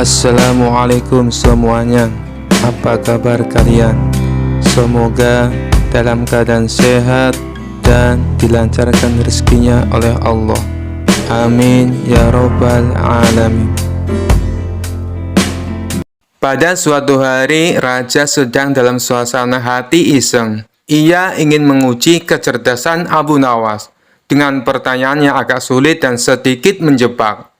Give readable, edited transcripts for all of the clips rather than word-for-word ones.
Assalamualaikum semuanya. Apa kabar kalian? Semoga dalam keadaan sehat dan dilancarkan rezekinya oleh Allah. Amin ya robbal alamin. Pada suatu hari, raja sedang dalam suasana hati iseng. Ia ingin menguji kecerdasan Abu Nawas dengan pertanyaan yang agak sulit dan sedikit menjebak.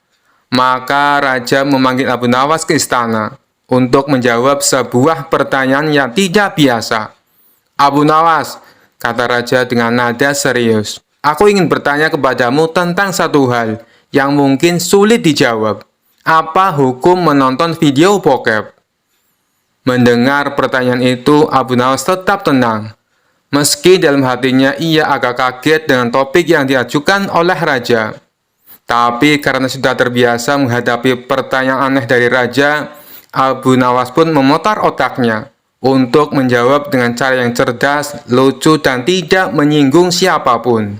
Maka raja memanggil Abu Nawas ke istana untuk menjawab sebuah pertanyaan yang tidak biasa. "Abu Nawas," kata raja dengan nada serius, "aku ingin bertanya kepadamu tentang satu hal yang mungkin sulit dijawab. Apa hukum menonton video bokep?" Mendengar pertanyaan itu, Abu Nawas tetap tenang. Meski dalam hatinya ia agak kaget dengan topik yang diajukan oleh raja. Tapi karena sudah terbiasa menghadapi pertanyaan aneh dari raja, Abu Nawas pun memutar otaknya untuk menjawab dengan cara yang cerdas, lucu, dan tidak menyinggung siapapun.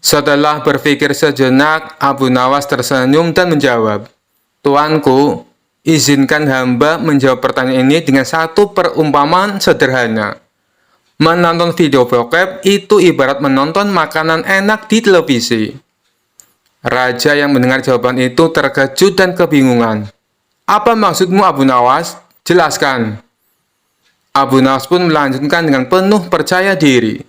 Setelah berpikir sejenak, Abu Nawas tersenyum dan menjawab, "Tuanku, izinkan hamba menjawab pertanyaan ini dengan satu perumpamaan sederhana. Menonton video bokep itu ibarat menonton makanan enak di televisi." Raja yang mendengar jawaban itu terkejut dan kebingungan. "Apa maksudmu, Abu Nawas? Jelaskan." Abu Nawas pun melanjutkan dengan penuh percaya diri.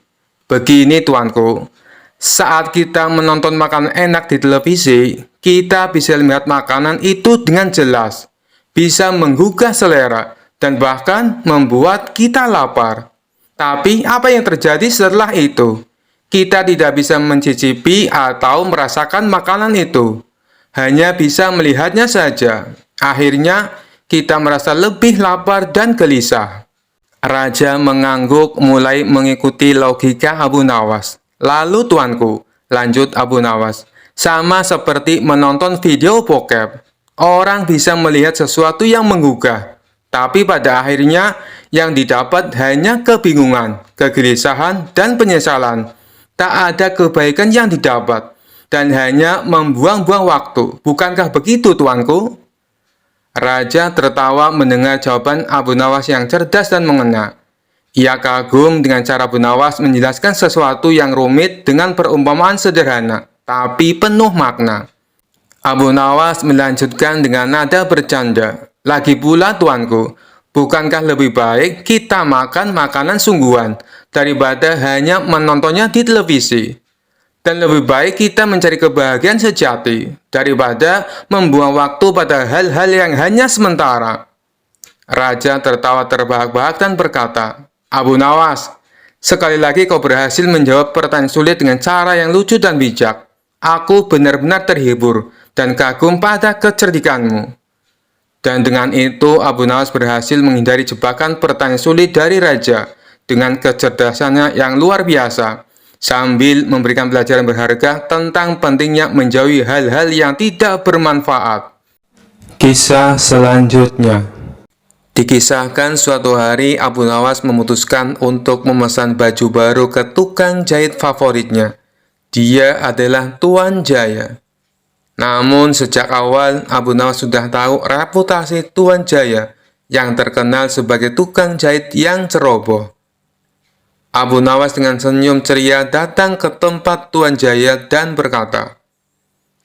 "Begini tuanku, saat kita menonton makanan enak di televisi, kita bisa melihat makanan itu dengan jelas, bisa menggugah selera, dan bahkan membuat kita lapar. Tapi apa yang terjadi setelah itu? Kita tidak bisa mencicipi atau merasakan makanan itu, hanya bisa melihatnya saja. Akhirnya, kita merasa lebih lapar dan gelisah." Raja mengangguk mulai mengikuti logika Abu Nawas. "Lalu tuanku," lanjut Abu Nawas, "sama seperti menonton video bokep. Orang bisa melihat sesuatu yang menggugah, tapi pada akhirnya yang didapat hanya kebingungan, kegelisahan, dan penyesalan. Tak ada kebaikan yang didapat, dan hanya membuang-buang waktu. Bukankah begitu, tuanku?" Raja tertawa mendengar jawaban Abu Nawas yang cerdas dan mengena. Ia kagum dengan cara Abu Nawas menjelaskan sesuatu yang rumit dengan perumpamaan sederhana, tapi penuh makna. Abu Nawas melanjutkan dengan nada bercanda, "Lagi pula, tuanku, bukankah lebih baik kita makan makanan sungguhan daripada hanya menontonnya di televisi? Dan lebih baik kita mencari kebahagiaan sejati daripada membuang waktu pada hal-hal yang hanya sementara." Raja tertawa terbahak-bahak dan berkata, "Abu Nawas, sekali lagi kau berhasil menjawab pertanyaan sulit dengan cara yang lucu dan bijak. Aku benar-benar terhibur dan kagum pada kecerdikanmu." Dan dengan itu, Abu Nawas berhasil menghindari jebakan pertanyaan sulit dari raja dengan kecerdasannya yang luar biasa, sambil memberikan pelajaran berharga tentang pentingnya menjauhi hal-hal yang tidak bermanfaat. Kisah selanjutnya. Dikisahkan suatu hari Abu Nawas memutuskan untuk memesan baju baru ke tukang jahit favoritnya. Dia adalah Tuan Jaya. Namun sejak awal Abu Nawas sudah tahu reputasi Tuan Jaya yang terkenal sebagai tukang jahit yang ceroboh. Abu Nawas dengan senyum ceria datang ke tempat Tuan Jaya dan berkata,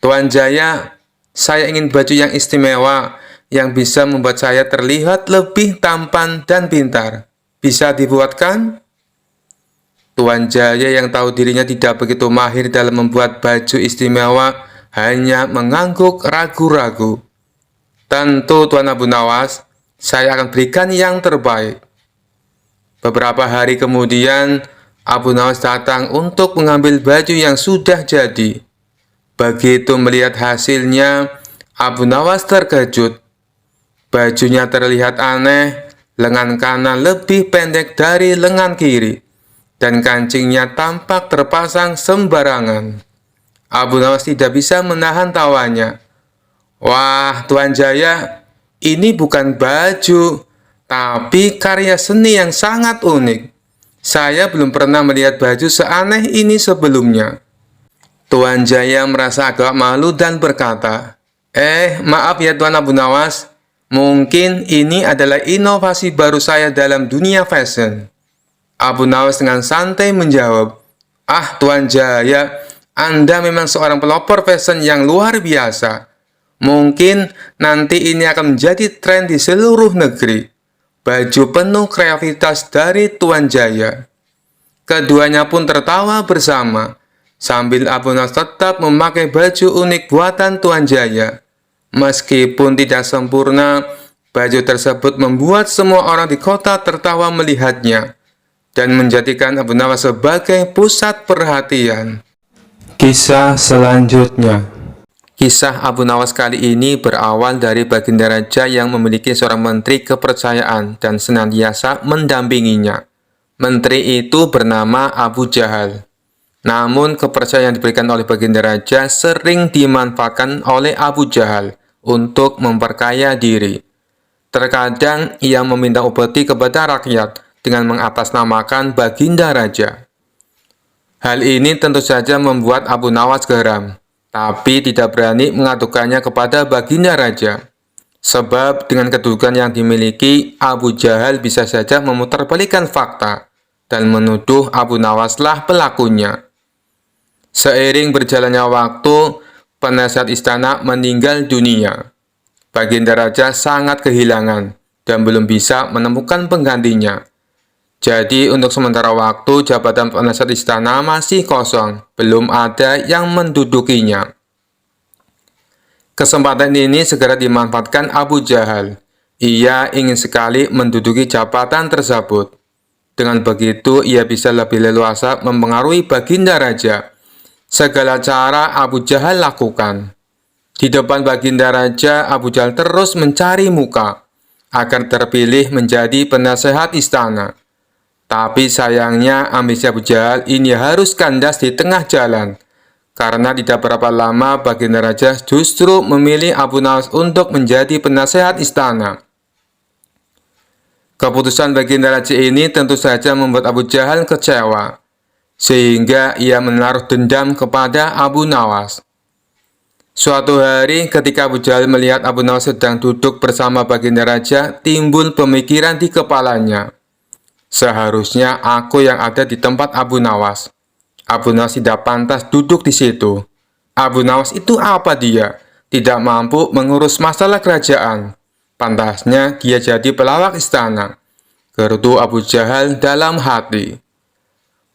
"Tuan Jaya, saya ingin baju yang istimewa yang bisa membuat saya terlihat lebih tampan dan pintar. Bisa dibuatkan?" Tuan Jaya yang tahu dirinya tidak begitu mahir dalam membuat baju istimewa hanya mengangguk ragu-ragu. "Tentu, Tuan Abu Nawas, saya akan berikan yang terbaik." Beberapa hari kemudian, Abu Nawas datang untuk mengambil baju yang sudah jadi. Begitu melihat hasilnya, Abu Nawas terkejut. Bajunya terlihat aneh, lengan kanan lebih pendek dari lengan kiri, dan kancingnya tampak terpasang sembarangan. Abu Nawas tidak bisa menahan tawanya. "Wah, Tuan Jaya, ini bukan baju, tapi karya seni yang sangat unik. Saya belum pernah melihat baju seaneh ini sebelumnya." Tuan Jaya merasa agak malu dan berkata, Maaf ya Tuan Abu Nawas. Mungkin ini adalah inovasi baru saya dalam dunia fashion. Abu Nawas dengan santai menjawab, "Ah, Tuan Jaya, Anda memang seorang pelopor fashion yang luar biasa. Mungkin nanti ini akan menjadi tren di seluruh negeri. Baju penuh kreativitas dari Tuan Jaya." Keduanya pun tertawa bersama, sambil Abu Nawas tetap memakai baju unik buatan Tuan Jaya. Meskipun tidak sempurna, baju tersebut membuat semua orang di kota tertawa melihatnya dan menjadikan Abu Nawas sebagai pusat perhatian. Kisah selanjutnya. Kisah Abu Nawas kali ini berawal dari Baginda Raja yang memiliki seorang menteri kepercayaan dan senantiasa mendampinginya. Menteri itu bernama Abu Jahal. Namun kepercayaan yang diberikan oleh Baginda Raja sering dimanfaatkan oleh Abu Jahal untuk memperkaya diri. Terkadang ia meminta upeti kepada rakyat dengan mengatasnamakan Baginda Raja. Hal ini tentu saja membuat Abu Nawas geram, tapi tidak berani mengadukannya kepada Baginda Raja. Sebab dengan kedudukan yang dimiliki, Abu Jahal bisa saja memutarbalikkan fakta dan menuduh Abu Nawaslah pelakunya. Seiring berjalannya waktu, penasihat istana meninggal dunia. Baginda Raja sangat kehilangan dan belum bisa menemukan penggantinya. Jadi untuk sementara waktu jabatan penasihat istana masih kosong, belum ada yang mendudukinya. Kesempatan ini segera dimanfaatkan Abu Jahal. Ia ingin sekali menduduki jabatan tersebut. Dengan begitu ia bisa lebih leluasa mempengaruhi Baginda Raja. Segala cara Abu Jahal lakukan. Di depan Baginda Raja, Abu Jahal terus mencari muka agar terpilih menjadi penasehat istana. Tapi sayangnya ambisi Abu Jahal ini harus kandas di tengah jalan. Karena tidak berapa lama Baginda Raja justru memilih Abu Nawas untuk menjadi penasehat istana. Keputusan Baginda Raja ini tentu saja membuat Abu Jahal kecewa, sehingga ia menaruh dendam kepada Abu Nawas. Suatu hari ketika Abu Jahal melihat Abu Nawas sedang duduk bersama Baginda Raja, timbul pemikiran di kepalanya. Seharusnya aku yang ada di tempat Abu Nawas. Abu Nawas tidak pantas duduk di situ. Abu Nawas itu apa dia? Tidak mampu mengurus masalah kerajaan. Pantasnya dia jadi pelawak istana. Gerutu Abu Jahal dalam hati.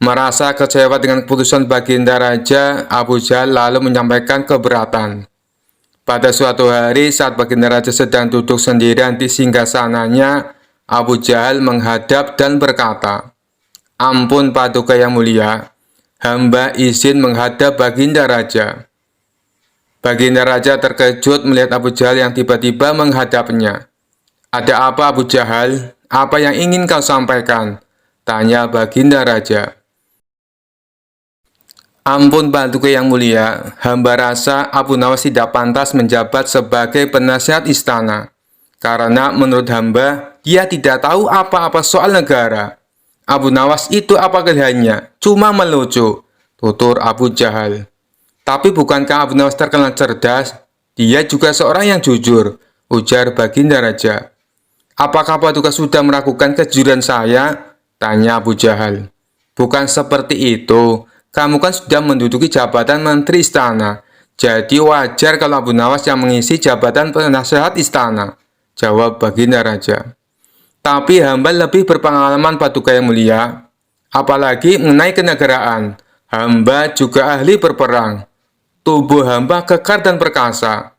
Merasa kecewa dengan keputusan Baginda Raja, Abu Jahal lalu menyampaikan keberatan. Pada suatu hari saat Baginda Raja sedang duduk sendirian di singgasananya, Abu Jahal menghadap dan berkata, "Ampun Paduka yang mulia, hamba izin menghadap Baginda Raja." Baginda Raja terkejut melihat Abu Jahal yang tiba-tiba menghadapnya. "Ada apa Abu Jahal? Apa yang ingin kau sampaikan?" tanya Baginda Raja. "Ampun Paduka yang mulia, hamba rasa Abu Nawas tidak pantas menjabat sebagai penasihat istana. Karena menurut hamba, dia tidak tahu apa-apa soal negara. Abu Nawas itu apa kelihayannya? Cuma melucu," tutur Abu Jahal. "Tapi bukankah Abu Nawas terkenal cerdas? Dia juga seorang yang jujur," ujar Baginda Raja. "Apakah Paduka sudah meragukan kejujuran saya?" tanya Abu Jahal. "Bukan seperti itu. Kamu kan sudah menduduki jabatan menteri istana. Jadi wajar kalau Abu Nawas yang mengisi jabatan penasehat istana," jawab Baginda Raja. "Tapi hamba lebih berpengalaman Paduka yang mulia. Apalagi mengenai kenegaraan. Hamba juga ahli berperang. Tubuh hamba kekar dan perkasa.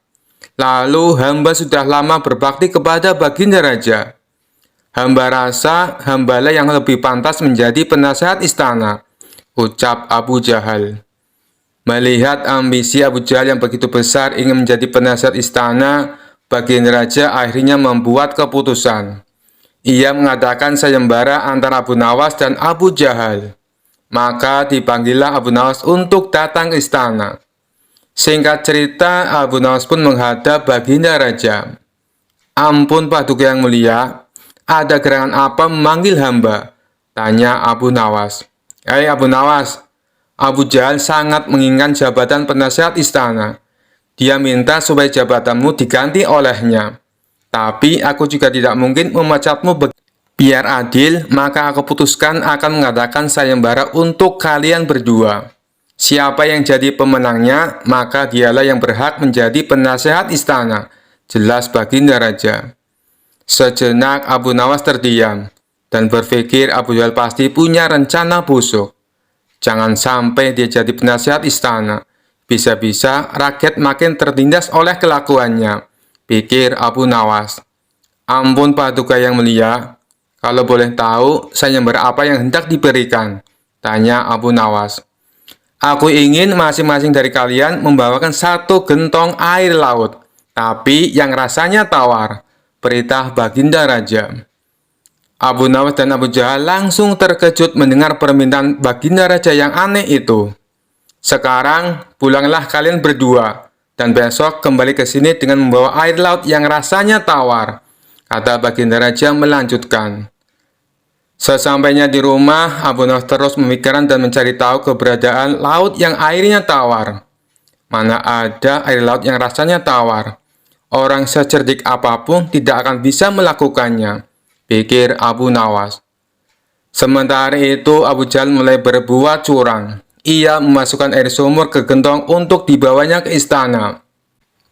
Lalu hamba sudah lama berbakti kepada Baginda Raja. Hamba rasa hambalah yang lebih pantas menjadi penasehat istana," ucap Abu Jahal. Melihat ambisi Abu Jahal yang begitu besar ingin menjadi penasihat istana, Baginda Raja akhirnya membuat keputusan. Ia mengadakan sayembara antara Abu Nawas dan Abu Jahal. Maka dipanggillah Abu Nawas untuk datang ke istana. Singkat cerita, Abu Nawas pun menghadap Baginda Raja. "Ampun Paduka yang mulia, ada gerangan apa memanggil hamba?" tanya Abu Nawas. "Hei Abu Nawas, Abu Jahal sangat menginginkan jabatan penasehat istana. Dia minta supaya jabatanmu diganti olehnya. Tapi aku juga tidak mungkin memecatmu biar adil, maka aku putuskan akan mengadakan sayembara untuk kalian berdua. Siapa yang jadi pemenangnya, maka dialah yang berhak menjadi penasehat istana. Jelas Baginda Raja. Sejenak Abu Nawas terdiam dan berpikir Abu Jahal pasti punya rencana busuk. Jangan sampai dia jadi penasehat istana. Bisa-bisa rakyat makin tertindas oleh kelakuannya, pikir Abu Nawas. Ampun Paduka yang mulia, kalau boleh tahu sayembara apa yang hendak diberikan? Tanya Abu Nawas. Aku ingin masing-masing dari kalian membawakan satu gentong air laut, tapi yang rasanya tawar. Perintah Baginda Raja. Abu Nawas dan Abu Jahal langsung terkejut mendengar permintaan Baginda Raja yang aneh itu. Sekarang pulanglah kalian berdua, dan besok kembali ke sini dengan membawa air laut yang rasanya tawar, kata Baginda Raja melanjutkan. Sesampainya di rumah, Abu Nawas terus memikirkan dan mencari tahu keberadaan laut yang airnya tawar. Mana ada air laut yang rasanya tawar? Orang secerdik apapun tidak akan bisa melakukannya, pikir Abu Nawas. Sementara itu, Abu Jahal mulai berbuat curang. Ia memasukkan air sumur ke gentong untuk dibawanya ke istana.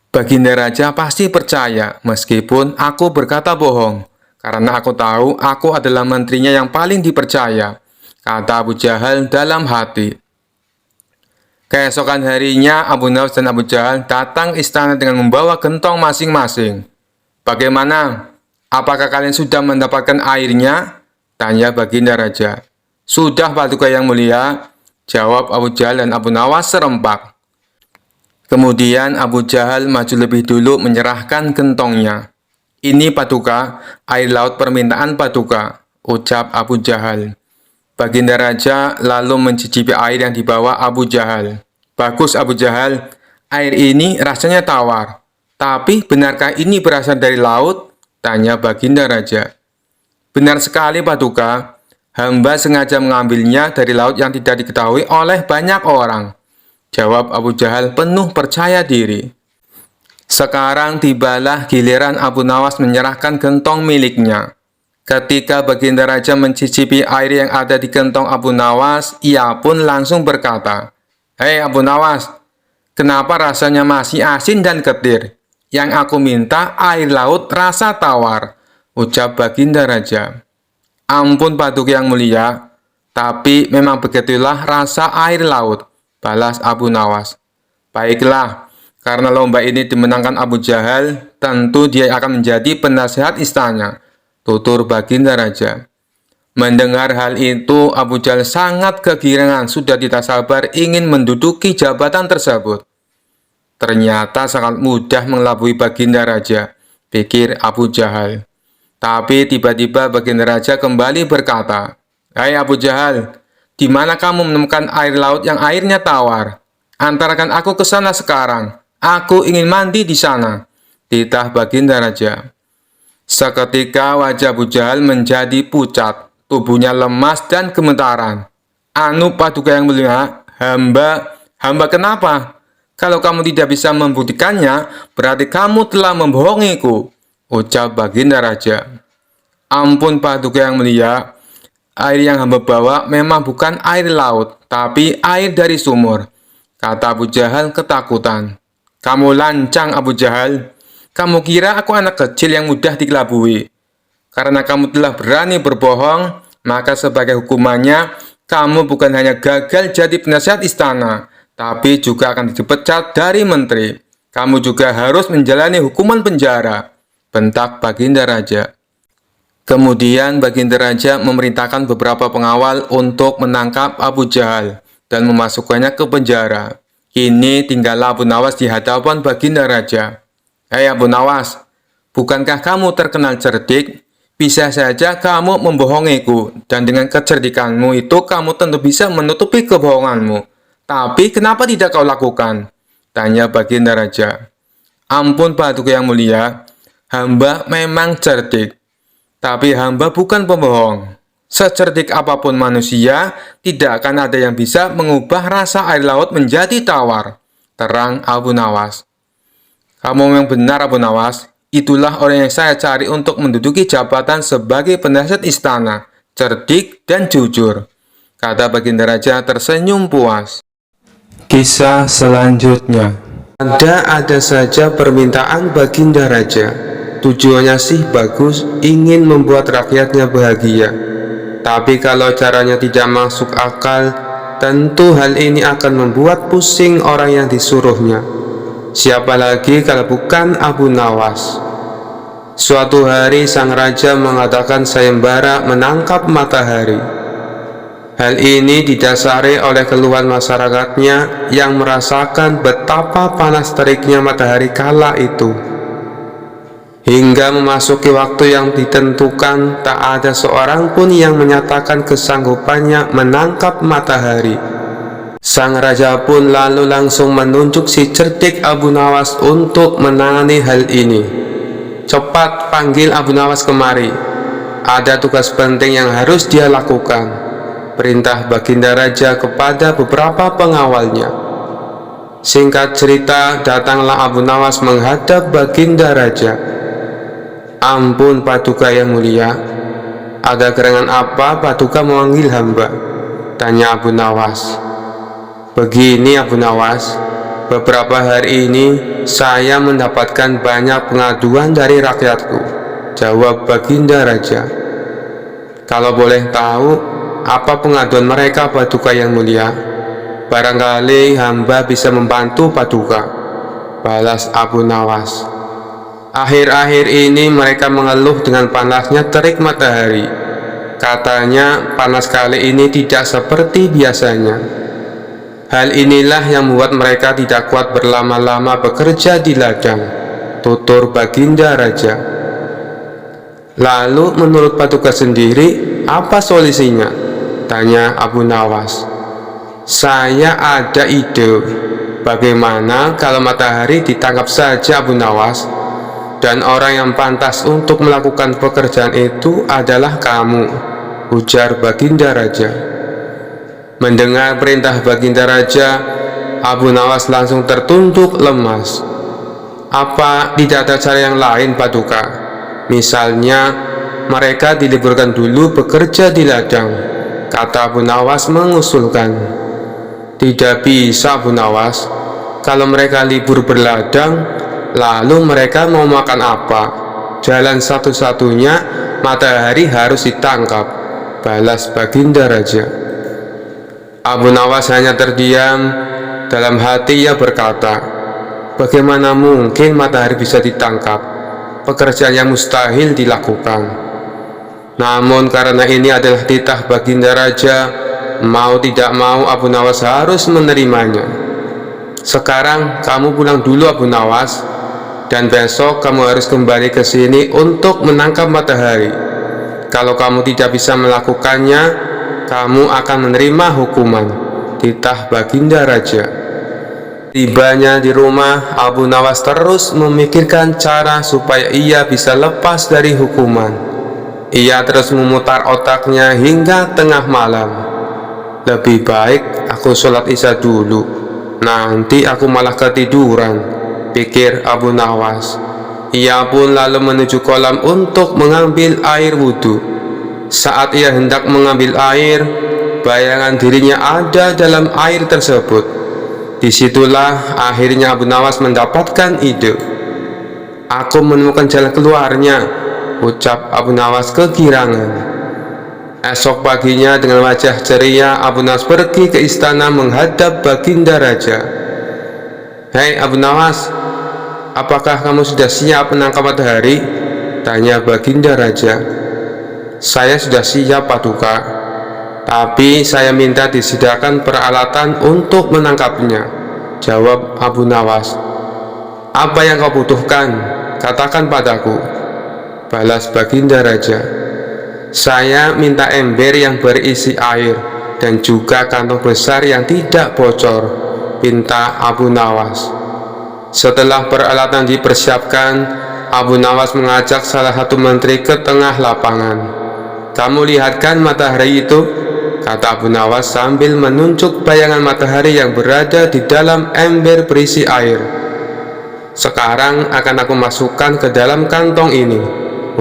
Baginda Raja pasti percaya meskipun aku berkata bohong, karena aku tahu aku adalah menterinya yang paling dipercaya, kata Abu Jahal dalam hati. Keesokan harinya, Abu Nawas dan Abu Jahal datang ke istana dengan membawa gentong masing-masing. Bagaimana? Apakah kalian sudah mendapatkan airnya? Tanya Baginda Raja. Sudah Paduka yang mulia, jawab Abu Jahal dan Abu Nawas serempak. Kemudian Abu Jahal maju lebih dulu menyerahkan gentongnya. Ini Paduka, air laut permintaan Paduka, ucap Abu Jahal. Baginda Raja lalu mencicipi air yang dibawa Abu Jahal. Bagus Abu Jahal, air ini rasanya tawar. Tapi benarkah ini berasal dari laut? Tanya Baginda Raja. Benar sekali Paduka. Hamba sengaja mengambilnya dari laut yang tidak diketahui oleh banyak orang, jawab Abu Jahal penuh percaya diri. Sekarang tibalah giliran Abu Nawas menyerahkan gentong miliknya. Ketika Baginda Raja mencicipi air yang ada di gentong Abu Nawas, ia pun langsung berkata, Hei Abu Nawas, kenapa rasanya masih asin dan ketir? Yang aku minta air laut rasa tawar, ucap Baginda Raja. Ampun Paduka yang mulia, tapi memang begitulah rasa air laut, balas Abu Nawas. Baiklah, karena lomba ini dimenangkan Abu Jahal, tentu dia akan menjadi penasehat istana, tutur Baginda Raja. Mendengar hal itu, Abu Jahal sangat kegirangan, sudah tidak sabar ingin menduduki jabatan tersebut. Ternyata sangat mudah mengelabui Baginda Raja, pikir Abu Jahal. Tapi tiba-tiba Baginda Raja kembali berkata, Hai Abu Jahal, di mana kamu menemukan air laut yang airnya tawar? Antarkan aku ke sana sekarang. Aku ingin mandi di sana, titah Baginda Raja. Seketika wajah Abu Jahal menjadi pucat, tubuhnya lemas dan gemetaran. Anu Paduka yang mulia, hamba kenapa? Kalau kamu tidak bisa membuktikannya, berarti kamu telah membohongiku, ucap Baginda Raja. Ampun Paduka yang mulia, air yang hamba bawa memang bukan air laut, tapi air dari sumur, kata Abu Jahal ketakutan. Kamu lancang Abu Jahal, kamu kira aku anak kecil yang mudah dikelabui. Karena kamu telah berani berbohong, maka sebagai hukumannya, kamu bukan hanya gagal jadi penasihat istana, tapi juga akan dipecat dari menteri. Kamu juga harus menjalani hukuman penjara, bentak Baginda Raja. Kemudian Baginda Raja memerintahkan beberapa pengawal untuk menangkap Abu Jahal dan memasukkannya ke penjara. Kini tinggallah Abu Nawas di hadapan Baginda Raja. Hei Abu Nawas, bukankah kamu terkenal cerdik? Bisa saja kamu membohongiku, dan dengan kecerdikanmu itu kamu tentu bisa menutupi kebohonganmu. Tapi kenapa tidak kau lakukan? Tanya Baginda Raja. Ampun Paduka yang mulia, hamba memang cerdik, tapi hamba bukan pembohong. Secerdik apapun manusia, tidak akan ada yang bisa mengubah rasa air laut menjadi tawar, terang Abu Nawas. Kamu memang benar, Abu Nawas. Itulah orang yang saya cari untuk menduduki jabatan sebagai penasihat istana, cerdik dan jujur, kata Baginda Raja tersenyum puas. Kisah selanjutnya. Ada saja permintaan Baginda Raja. Tujuannya sih bagus, ingin membuat rakyatnya bahagia. Tapi kalau caranya tidak masuk akal, tentu hal ini akan membuat pusing orang yang disuruhnya. Siapa lagi kalau bukan Abu Nawas? Suatu hari sang raja mengadakan sayembara menangkap matahari. Hal ini didasari oleh keluhan masyarakatnya yang merasakan betapa panas teriknya matahari kala itu. Hingga memasuki waktu yang ditentukan, tak ada seorang pun yang menyatakan kesanggupannya menangkap matahari. Sang raja pun lalu langsung menunjuk si cerdik Abu Nawas untuk menangani hal ini. Cepat panggil Abu Nawas kemari. Ada tugas penting yang harus dia lakukan. Perintah Baginda Raja kepada beberapa pengawalnya. Singkat cerita, datanglah Abu Nawas menghadap Baginda Raja. Ampun Paduka yang mulia, ada gerangan apa Paduka memanggil hamba? Tanya Abu Nawas. Begini Abu Nawas, beberapa hari ini saya mendapatkan banyak pengaduan dari rakyatku, jawab Baginda Raja. Kalau boleh tahu, apa pengaduan mereka Paduka yang mulia? Barangkali hamba bisa membantu Paduka, balas Abu Nawas. Akhir-akhir ini mereka mengeluh dengan panasnya terik matahari. Katanya panas kali ini tidak seperti biasanya. Hal inilah yang membuat mereka tidak kuat berlama-lama bekerja di ladang, tutur Baginda Raja. Lalu menurut Paduka sendiri, apa solusinya? Tanya Abu Nawas. Saya ada ide. Bagaimana kalau matahari ditangkap saja Abu Nawas? Dan orang yang pantas untuk melakukan pekerjaan itu adalah kamu, ujar Baginda Raja. Mendengar perintah Baginda Raja, Abu Nawas langsung tertunduk lemas. Apa tidak ada cara yang lain Paduka? Misalnya mereka diliburkan dulu bekerja di ladang, kata Abu Nawas mengusulkan. Tidak bisa Abu Nawas. Kalau mereka libur berladang, lalu mereka mau makan apa? Jalan satu-satunya matahari harus ditangkap, balas Baginda Raja. Abu Nawas hanya terdiam. Dalam hati ia berkata, bagaimana mungkin matahari bisa ditangkap? Pekerjaan yang mustahil dilakukan. Namun karena ini adalah titah Baginda Raja, mau tidak mau Abu Nawas harus menerimanya. Sekarang kamu pulang dulu Abu Nawas, dan besok kamu harus kembali ke sini untuk menangkap matahari. Kalau kamu tidak bisa melakukannya, kamu akan menerima hukuman, titah Baginda Raja. Tibanya di rumah, Abu Nawas terus memikirkan cara supaya ia bisa lepas dari hukuman. Ia terus memutar otaknya hingga tengah malam. Lebih baik aku sholat isya dulu, nanti aku malah ketiduran, pikir Abu Nawas. Ia pun lalu menuju kolam untuk mengambil air wudhu. Saat ia hendak mengambil air, bayangan dirinya ada dalam air tersebut. Disitulah akhirnya Abu Nawas mendapatkan ide. Aku menemukan jalan keluarnya, ucap Abu Nawas kegirangan. Esok paginya dengan wajah ceria, Abu Nawas pergi ke istana menghadap Baginda Raja. Hei Abu Nawas, apakah kamu sudah siap menangkap matahari? Tanya Baginda Raja. Saya sudah siap Paduka, tapi saya minta disediakan peralatan untuk menangkapnya, jawab Abu Nawas. Apa yang kau butuhkan? Katakan padaku, balas Baginda Raja. Saya minta ember yang berisi air dan juga kantong besar yang tidak bocor, pinta Abu Nawas. Setelah peralatan dipersiapkan, Abu Nawas mengajak salah satu menteri ke tengah lapangan. Kamu lihatkan matahari itu? Kata Abu Nawas sambil menunjuk bayangan matahari yang berada di dalam ember berisi air. Sekarang akan aku masukkan ke dalam kantong ini,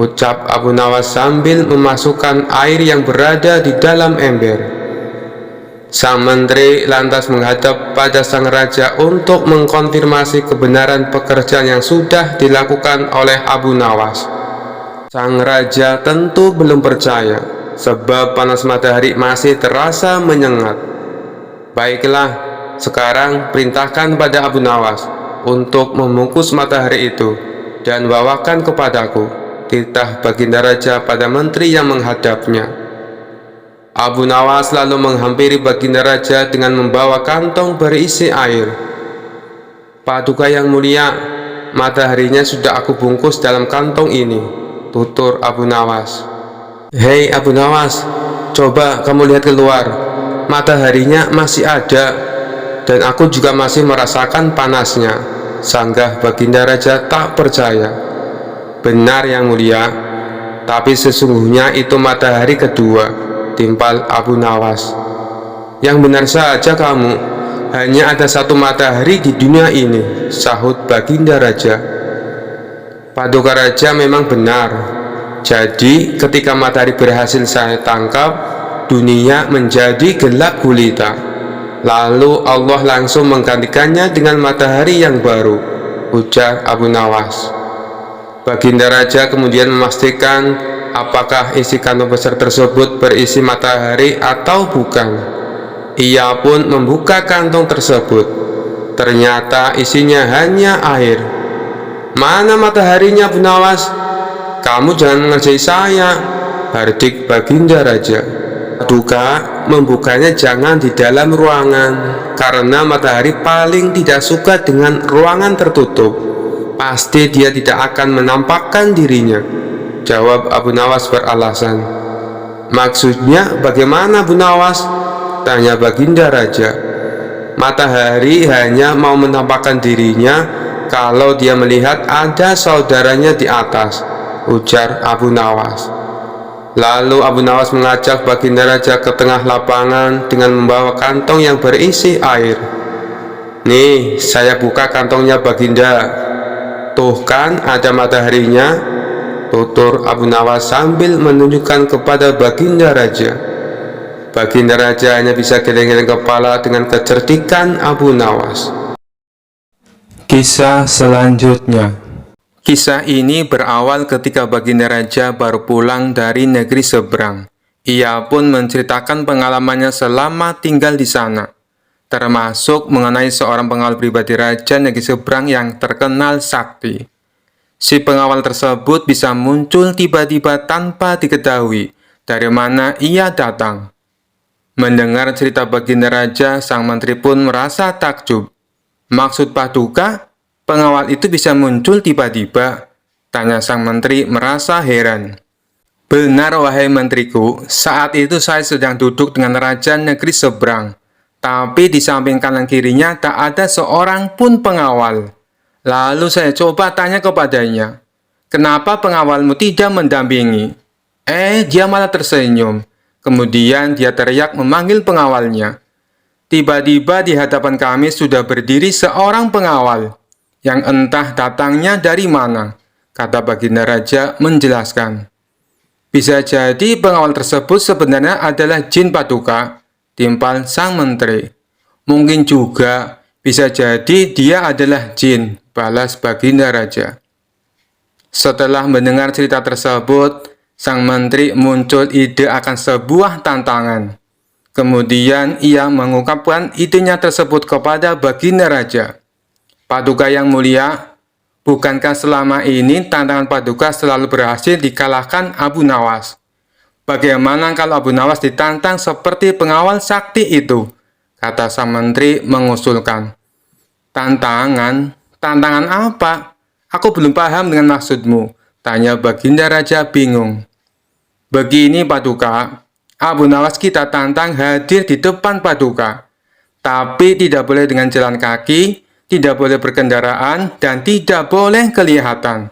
ucap Abu Nawas sambil memasukkan air yang berada di dalam ember. Sang menteri lantas menghadap pada sang raja untuk mengkonfirmasi kebenaran pekerjaan yang sudah dilakukan oleh Abu Nawas. Sang raja tentu belum percaya, sebab panas matahari masih terasa menyengat. Baiklah, sekarang perintahkan pada Abu Nawas untuk membungkus matahari itu dan bawakan kepadaku, titah baginda raja pada menteri yang menghadapnya. Abu Nawas lalu menghampiri baginda raja dengan membawa kantong berisi air. Paduka yang mulia, mataharinya sudah aku bungkus dalam kantong ini, tutur Abu Nawas. Hei Abu Nawas, coba kamu lihat keluar, mataharinya masih ada, dan aku juga masih merasakan panasnya, sanggah baginda raja tak percaya. Benar yang mulia, tapi sesungguhnya itu matahari kedua, timpal Abu Nawas. Yang benar saja kamu, hanya ada satu matahari di dunia ini, sahut baginda raja. Paduka raja memang benar. Jadi ketika matahari berhasil saya tangkap, dunia menjadi gelap gulita. Lalu Allah langsung menggantikannya dengan matahari yang baru, ujar Abu Nawas. Baginda raja kemudian memastikan apakah isi kantong besar tersebut berisi matahari atau bukan. Ia pun membuka kantong tersebut. Ternyata isinya hanya air. Mana mataharinya Abu Nawas? Kamu jangan mengerjai saya, hardik baginda raja. Paduka, membukanya jangan di dalam ruangan, karena matahari paling tidak suka dengan ruangan tertutup. Pasti dia tidak akan menampakkan dirinya, jawab Abu Nawas beralasan. Maksudnya bagaimana Abu Nawas? Tanya baginda raja. Matahari hanya mau menampakkan dirinya kalau dia melihat ada saudaranya di atas, ujar Abu Nawas. Lalu Abu Nawas mengajak baginda raja ke tengah lapangan dengan membawa kantong yang berisi air. Nih, saya buka kantongnya baginda. Tuh kan ada mataharinya, tutur Abu Nawas sambil menunjukkan kepada baginda raja. Baginda raja hanya bisa geleng-geleng kepala dengan kecerdikan Abu Nawas. Kisah selanjutnya. Kisah ini berawal ketika baginda raja baru pulang dari negeri seberang. Ia pun menceritakan pengalamannya selama tinggal di sana, termasuk mengenai seorang pengawal pribadi raja negeri seberang yang terkenal sakti. Si pengawal tersebut bisa muncul tiba-tiba tanpa diketahui dari mana ia datang. Mendengar cerita baginda raja, sang menteri pun merasa takjub. Maksud paduka, pengawal itu bisa muncul tiba-tiba? Tanya sang menteri merasa heran. Benar wahai menteriku, saat itu saya sedang duduk dengan raja negeri seberang. Tapi di samping kanan kirinya tak ada seorang pun pengawal. Lalu saya coba tanya kepadanya, kenapa pengawalmu tidak mendampingi? Dia malah tersenyum. Kemudian dia teriak memanggil pengawalnya. Tiba-tiba di hadapan kami sudah berdiri seorang pengawal, yang entah datangnya dari mana, kata baginda raja menjelaskan. Bisa jadi pengawal tersebut sebenarnya adalah jin paduka, timpal sang menteri. Mungkin juga bisa jadi dia adalah jin, balas baginda raja. Setelah mendengar cerita tersebut, sang menteri muncul ide akan sebuah tantangan. Kemudian ia mengungkapkan idenya tersebut kepada baginda raja. Paduka yang mulia, bukankah selama ini tantangan paduka selalu berhasil dikalahkan Abu Nawas? Bagaimana kalau Abu Nawas ditantang seperti pengawal sakti itu? Kata sang menteri mengusulkan. Tantangan? Tantangan apa? Aku belum paham dengan maksudmu, tanya baginda raja bingung. Begini paduka, Abu Nawas kita tantang hadir di depan paduka. Tapi tidak boleh dengan jalan kaki, tidak boleh berkendaraan, dan tidak boleh kelihatan.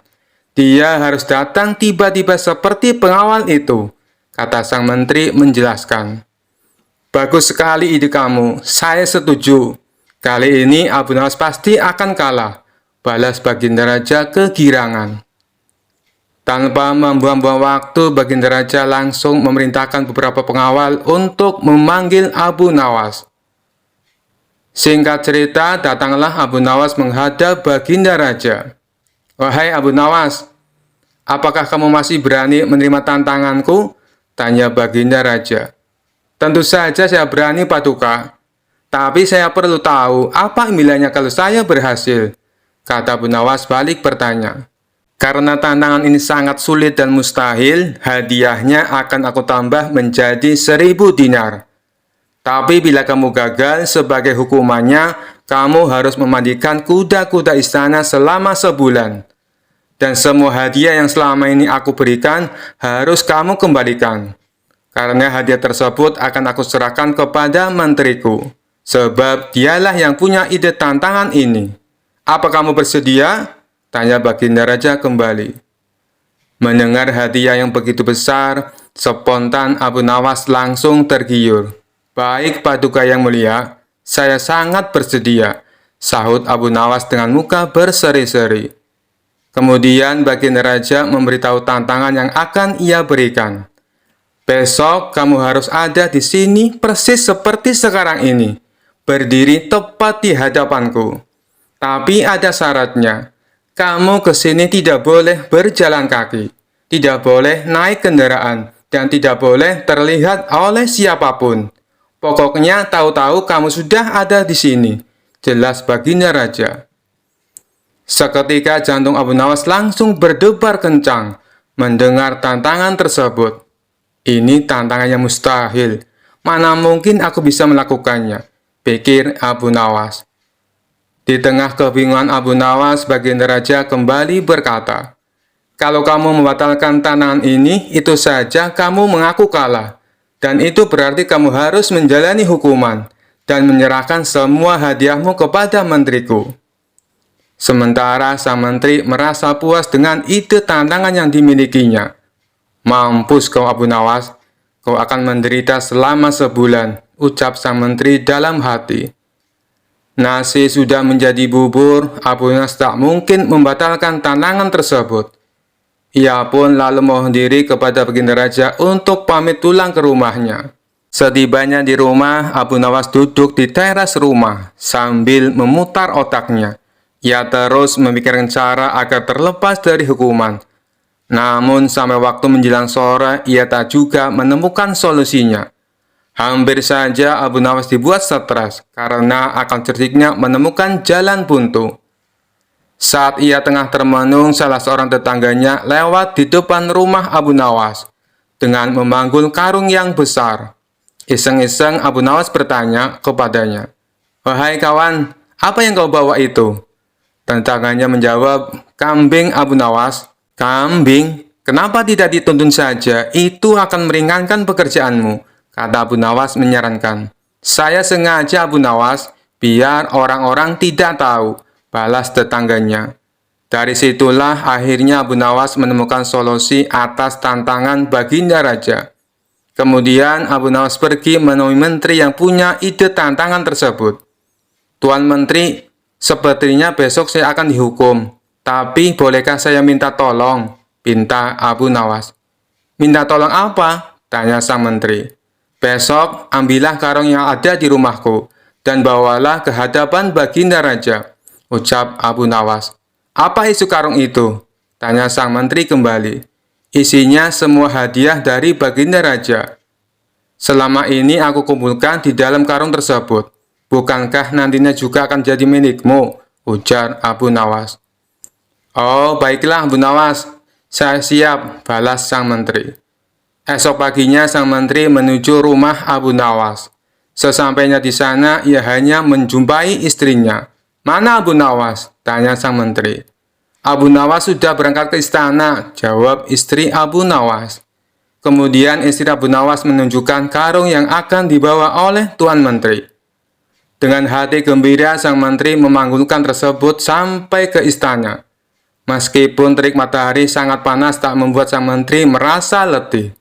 Dia harus datang tiba-tiba seperti pengawal itu, kata sang menteri menjelaskan. Bagus sekali ide kamu, saya setuju. Kali ini Abu Nawas pasti akan kalah. balas Baginda Raja kegirangan. Tanpa membuang-buang waktu, Baginda Raja langsung memerintahkan beberapa pengawal untuk memanggil Abu Nawas. Singkat cerita, datanglah Abu Nawas menghadap Baginda Raja. "Wahai Abu Nawas, apakah kamu masih berani menerima tantanganku?" tanya Baginda Raja. "Tentu saja saya berani, Paduka. Tapi saya perlu tahu apa impiannya kalau saya berhasil," kata Abu Nawas balik bertanya. "Karena tantangan ini sangat sulit dan mustahil, hadiahnya akan aku tambah menjadi 1000 dinar. Tapi bila kamu gagal, sebagai hukumannya, kamu harus memandikan kuda-kuda istana selama sebulan. Dan semua hadiah yang selama ini aku berikan harus kamu kembalikan. Karena hadiah tersebut akan aku serahkan kepada menteriku. Sebab dialah yang punya ide tantangan ini. Apa kamu bersedia?" tanya Baginda Raja kembali. Mendengar hadiah yang begitu besar, spontan Abu Nawas langsung tergiur. "Baik, Paduka yang mulia, saya sangat bersedia," sahut Abu Nawas dengan muka berseri-seri. Kemudian Baginda Raja memberitahu tantangan yang akan ia berikan. "Besok kamu harus ada di sini persis seperti sekarang ini, berdiri tepat di hadapanku. Tapi ada syaratnya. Kamu ke sini tidak boleh berjalan kaki, tidak boleh naik kendaraan, dan tidak boleh terlihat oleh siapapun. Pokoknya tahu-tahu kamu sudah ada di sini," jelas Baginda Raja. Seketika jantung Abu Nawas langsung berdebar kencang mendengar tantangan tersebut. "Ini tantangan yang mustahil. Mana mungkin aku bisa melakukannya?" pikir Abu Nawas. Di tengah kebingungan Abu Nawas, Baginda Raja kembali berkata, "Kalau kamu membatalkan tantangan ini, itu saja kamu mengaku kalah. Dan itu berarti kamu harus menjalani hukuman dan menyerahkan semua hadiahmu kepada menteriku." Sementara sang menteri merasa puas dengan ide tantangan yang dimilikinya. "Mampus kau Abu Nawas, kau akan menderita selama sebulan," ucap sang menteri dalam hati. Nasi sudah menjadi bubur, Abu Nawas tak mungkin membatalkan tantangan tersebut. Ia pun lalu mohon diri kepada Baginda Raja untuk pamit pulang ke rumahnya. Setibanya di rumah, Abu Nawas duduk di teras rumah sambil memutar otaknya. Ia terus memikirkan cara agar terlepas dari hukuman. Namun sampai waktu menjelang sore, ia tak juga menemukan solusinya. Hampir saja Abu Nawas dibuat stres karena akal cerdiknya menemukan jalan buntu. Saat ia tengah termenung, salah seorang tetangganya lewat di depan rumah Abu Nawas dengan memanggul karung yang besar. Iseng-iseng Abu Nawas bertanya kepadanya, "Wahai kawan, apa yang kau bawa itu?" Tetangganya menjawab, "Kambing Abu Nawas." "Kambing? Kenapa tidak dituntun saja? Itu akan meringankan pekerjaanmu," kata Abu Nawas menyarankan. "Saya sengaja Abu Nawas, biar orang-orang tidak tahu," balas tetangganya. Dari situlah akhirnya Abu Nawas menemukan solusi atas tantangan Baginda Raja. Kemudian Abu Nawas pergi menemui menteri yang punya ide tantangan tersebut. "Tuan Menteri, sepertinya besok saya akan dihukum. Tapi bolehkah saya minta tolong?" pinta Abu Nawas. "Minta tolong apa?" tanya sang menteri. "Besok ambillah karung yang ada di rumahku dan bawalah ke hadapan Baginda Raja," ucap Abu Nawas. "Apa isi karung itu?" tanya sang menteri kembali. "Isinya semua hadiah dari Baginda Raja. Selama ini aku kumpulkan di dalam karung tersebut. Bukankah nantinya juga akan jadi milikmu?" ujar Abu Nawas. "Oh, baiklah Abu Nawas, saya siap," balas sang menteri. Esok paginya sang menteri menuju rumah Abu Nawas. Sesampainya di sana, ia hanya menjumpai istrinya. "Mana Abu Nawas?" tanya sang menteri. "Abu Nawas sudah berangkat ke istana," jawab istri Abu Nawas. Kemudian istri Abu Nawas menunjukkan karung yang akan dibawa oleh Tuan Menteri. Dengan hati gembira, sang menteri memanggulkan tersebut sampai ke istana. Meskipun terik matahari sangat panas tak membuat sang menteri merasa letih,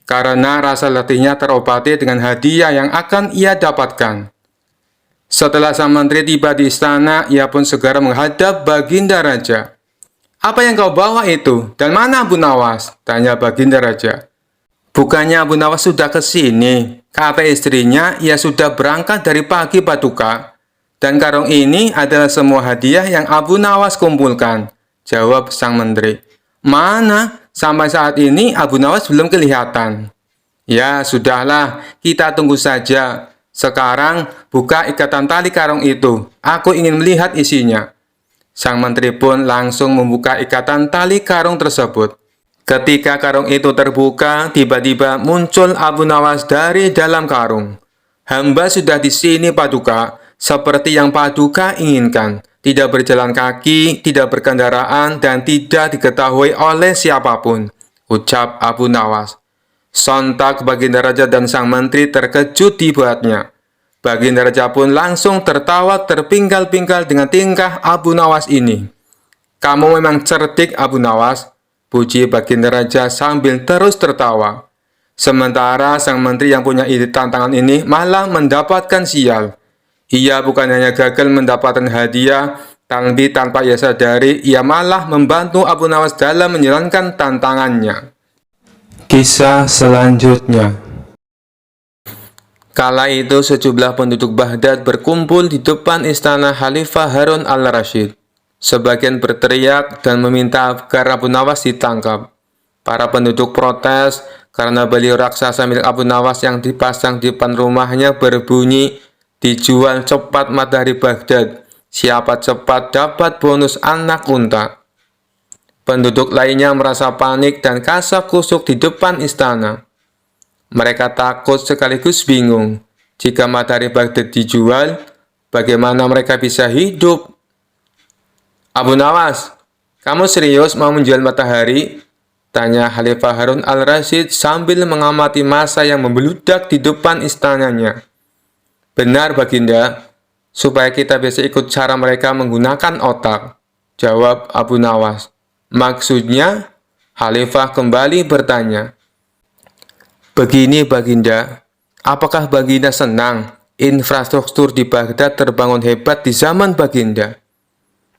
karena rasa letihnya terobati dengan hadiah yang akan ia dapatkan. Setelah sang menteri tiba di istana, ia pun segera menghadap Baginda Raja. "Apa yang kau bawa itu? Dan mana Abu Nawas?" tanya Baginda Raja. "Bukannya Abu Nawas sudah ke sini?" kata istrinya. "Ia sudah berangkat dari pagi, Paduka. Dan karung ini adalah semua hadiah yang Abu Nawas kumpulkan," jawab sang menteri. "Mana? Sampai saat ini Abu Nawas belum kelihatan." "Ya, sudahlah, kita tunggu saja. Sekarang, buka ikatan tali karung itu. Aku ingin melihat isinya." Sang menteri pun langsung membuka ikatan tali karung tersebut. Ketika karung itu terbuka, tiba-tiba muncul Abu Nawas dari dalam karung. "Hamba sudah di sini, Paduka, seperti yang Paduka inginkan. Tidak berjalan kaki, tidak berkendaraan, dan tidak diketahui oleh siapapun," ucap Abu Nawas. Sontak Baginda Raja dan sang menteri terkejut dibuatnya. Baginda Raja pun langsung tertawa terpinggal-pinggal dengan tingkah Abu Nawas ini. "Kamu memang cerdik, Abu Nawas," puji Baginda Raja sambil terus tertawa. Sementara sang menteri yang punya ide tantangan ini malah mendapatkan sial. Ia bukan hanya gagal mendapatkan hadiah, tapi tanpa ia sadari, ia malah membantu Abu Nawas dalam menjalankan tantangannya. Kisah selanjutnya. Kala itu sejumlah penduduk Baghdad berkumpul di depan istana Khalifah Harun al-Rasyid. Sebagian berteriak dan meminta agar Abu Nawas ditangkap. Para penduduk protes karena baliho raksasa milik Abu Nawas yang dipasang di depan rumahnya berbunyi, "Dijual cepat matahari Baghdad, siapa cepat dapat bonus anak unta." Penduduk lainnya merasa panik dan kasak-kusuk di depan istana. Mereka takut sekaligus bingung. Jika matahari Baghdad dijual, bagaimana mereka bisa hidup? "Abu Nawas, kamu serius mau menjual matahari?" tanya Khalifah Harun al-Rasyid sambil mengamati massa yang membeludak di depan istananya. "Benar, Baginda, supaya kita bisa ikut cara mereka menggunakan otak," jawab Abu Nawas. "Maksudnya?" Khalifah kembali bertanya. "Begini, Baginda, apakah Baginda senang infrastruktur di Baghdad terbangun hebat di zaman Baginda?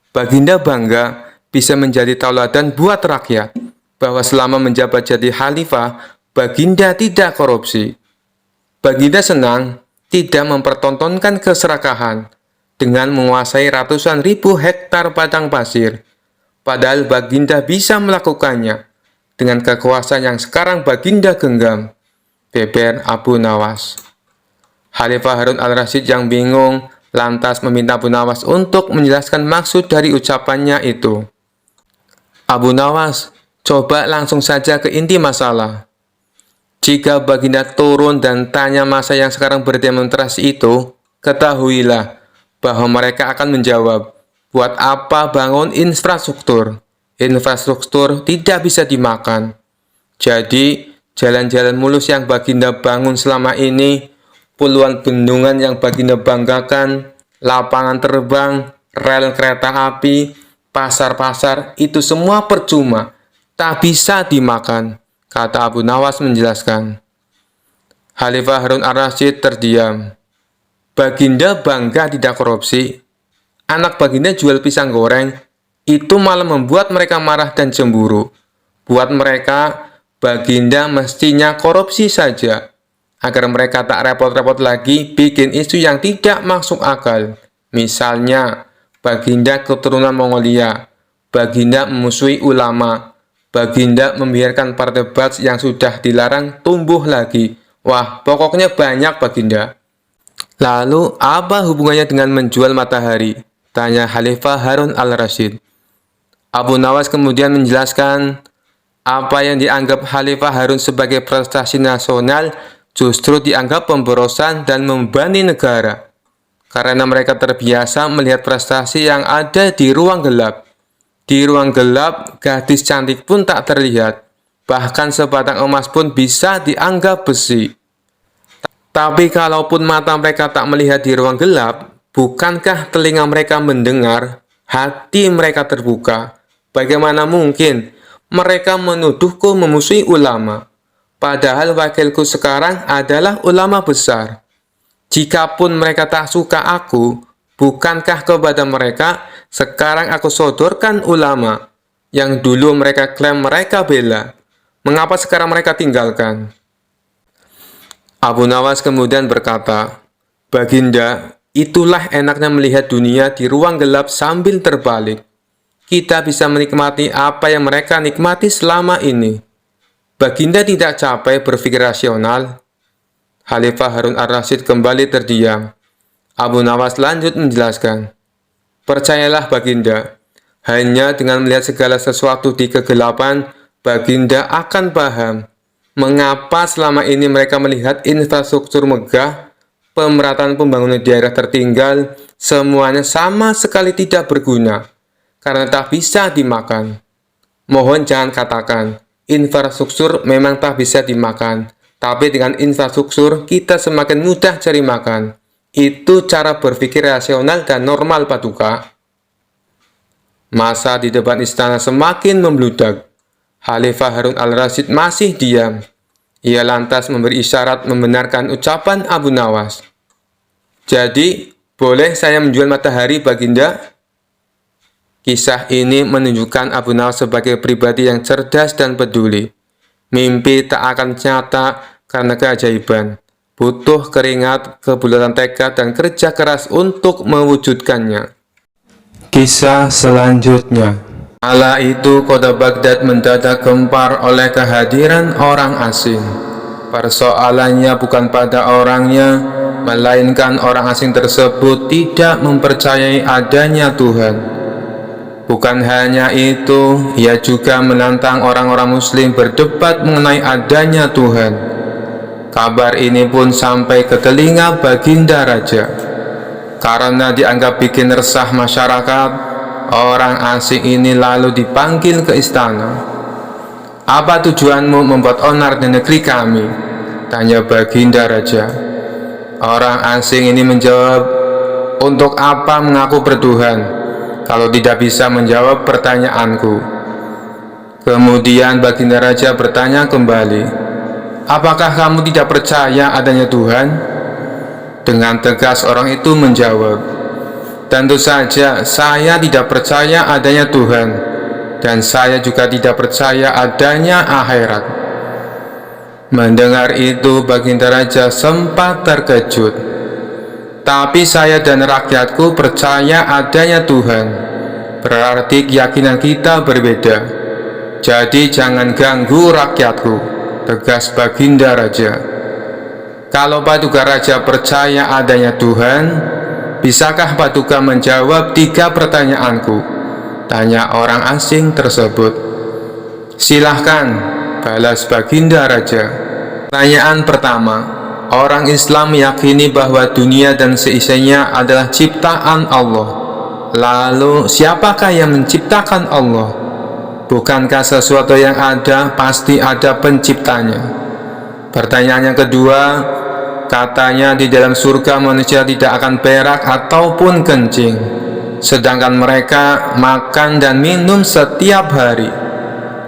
Baginda bangga bisa menjadi tauladan buat rakyat, bahwa selama menjabat jadi khalifah, Baginda tidak korupsi. Baginda senang tidak mempertontonkan keserakahan dengan menguasai ratusan ribu hektar padang pasir. Padahal Baginda bisa melakukannya dengan kekuasaan yang sekarang Baginda genggam," beber Abu Nawas. Khalifah Harun al-Rasyid yang bingung lantas meminta Abu Nawas untuk menjelaskan maksud dari ucapannya itu. "Abu Nawas, coba langsung saja ke inti masalah. Jika Baginda turun dan tanya massa yang sekarang berdemonstrasi itu, ketahuilah bahwa mereka akan menjawab, 'Buat apa bangun infrastruktur? Infrastruktur tidak bisa dimakan.' Jadi, jalan-jalan mulus yang Baginda bangun selama ini, puluhan bendungan yang Baginda banggakan, lapangan terbang, rel kereta api, pasar-pasar, itu semua percuma, tak bisa dimakan," kata Abu Nawas menjelaskan. Khalifah Harun al-Rasyid terdiam. Baginda bangga tidak korupsi. Anak Baginda jual pisang goreng, itu malah membuat mereka marah dan cemburu. Buat mereka, Baginda mestinya korupsi saja, agar mereka tak repot-repot lagi bikin isu yang tidak masuk akal. Misalnya, Baginda keturunan Mongolia, Baginda memusuhi ulama, Baginda membiarkan perdebat yang sudah dilarang tumbuh lagi. Wah, pokoknya banyak, Baginda. "Lalu, apa hubungannya dengan menjual matahari?" tanya Khalifah Harun al-Rasyid. Abu Nawas kemudian menjelaskan, apa yang dianggap Khalifah Harun sebagai prestasi nasional justru dianggap pemborosan dan membebani negara, karena mereka terbiasa melihat prestasi yang ada di ruang gelap. Di ruang gelap, gadis cantik pun tak terlihat, bahkan sebatang emas pun bisa dianggap besi. Tapi kalaupun mata mereka tak melihat di ruang gelap, bukankah telinga mereka mendengar, hati mereka terbuka? Bagaimana mungkin mereka menuduhku memusuhi ulama, padahal wakilku sekarang adalah ulama besar? Jikapun mereka tak suka aku, bukankah kepada mereka sekarang aku sodorkan ulama yang dulu mereka klaim mereka bela? Mengapa sekarang mereka tinggalkan?" Abu Nawas kemudian berkata, "Baginda, itulah enaknya melihat dunia di ruang gelap sambil terbalik. Kita bisa menikmati apa yang mereka nikmati selama ini. Baginda tidak capek berpikir rasional?" Khalifah Harun ar-Rasyid kembali terdiam. Abu Nawas lanjut menjelaskan, "Percayalah Baginda, hanya dengan melihat segala sesuatu di kegelapan, Baginda akan paham mengapa selama ini mereka melihat infrastruktur megah, pemerataan pembangunan daerah tertinggal, semuanya sama sekali tidak berguna, karena tak bisa dimakan. Mohon jangan katakan, infrastruktur memang tak bisa dimakan, tapi dengan infrastruktur kita semakin mudah cari makan. Itu cara berpikir rasional dan normal, Paduka." Masa di depan istana semakin membludak. Khalifah Harun al-Rasyid masih diam. Ia lantas memberi isyarat membenarkan ucapan Abu Nawas. "Jadi, boleh saya menjual matahari, Baginda?" Kisah ini menunjukkan Abu Nawas sebagai pribadi yang cerdas dan peduli. Mimpi tak akan nyata karena keajaiban. Butuh keringat, kebulatan tekad, dan kerja keras untuk mewujudkannya. Kisah selanjutnya. Kala itu kota Baghdad mendadak gempar oleh kehadiran orang asing. Persoalannya bukan pada orangnya, melainkan orang asing tersebut tidak mempercayai adanya Tuhan. Bukan hanya itu, ia juga menantang orang-orang muslim berdebat mengenai adanya Tuhan. Kabar ini pun sampai ke telinga Baginda Raja. Karena dianggap bikin resah masyarakat, orang asing ini lalu dipanggil ke istana. "Apa tujuanmu membuat onar di negeri kami?" tanya Baginda Raja. Orang asing ini menjawab, "Untuk apa mengaku bertuhan kalau tidak bisa menjawab pertanyaanku?" Kemudian Baginda Raja bertanya kembali, "Apakah kamu tidak percaya adanya Tuhan?" Dengan tegas orang itu menjawab, "Tentu saja saya tidak percaya adanya Tuhan, dan saya juga tidak percaya adanya akhirat." Mendengar itu Baginda Raja sempat terkejut. "Tapi saya dan rakyatku percaya adanya Tuhan. Berarti keyakinan kita berbeda. Jadi jangan ganggu rakyatku," tegas Baginda Raja. "Kalau Paduka Raja percaya adanya Tuhan, bisakah Paduka menjawab 3 pertanyaanku?" tanya orang asing tersebut. "Silahkan," balas Baginda Raja. Pertanyaan pertama, orang Islam meyakini bahwa dunia dan seisinya adalah ciptaan Allah. Lalu, siapakah yang menciptakan Allah? Bukankah sesuatu yang ada pasti ada penciptanya? Pertanyaan yang kedua, katanya di dalam surga manusia tidak akan berak ataupun kencing, sedangkan mereka makan dan minum setiap hari.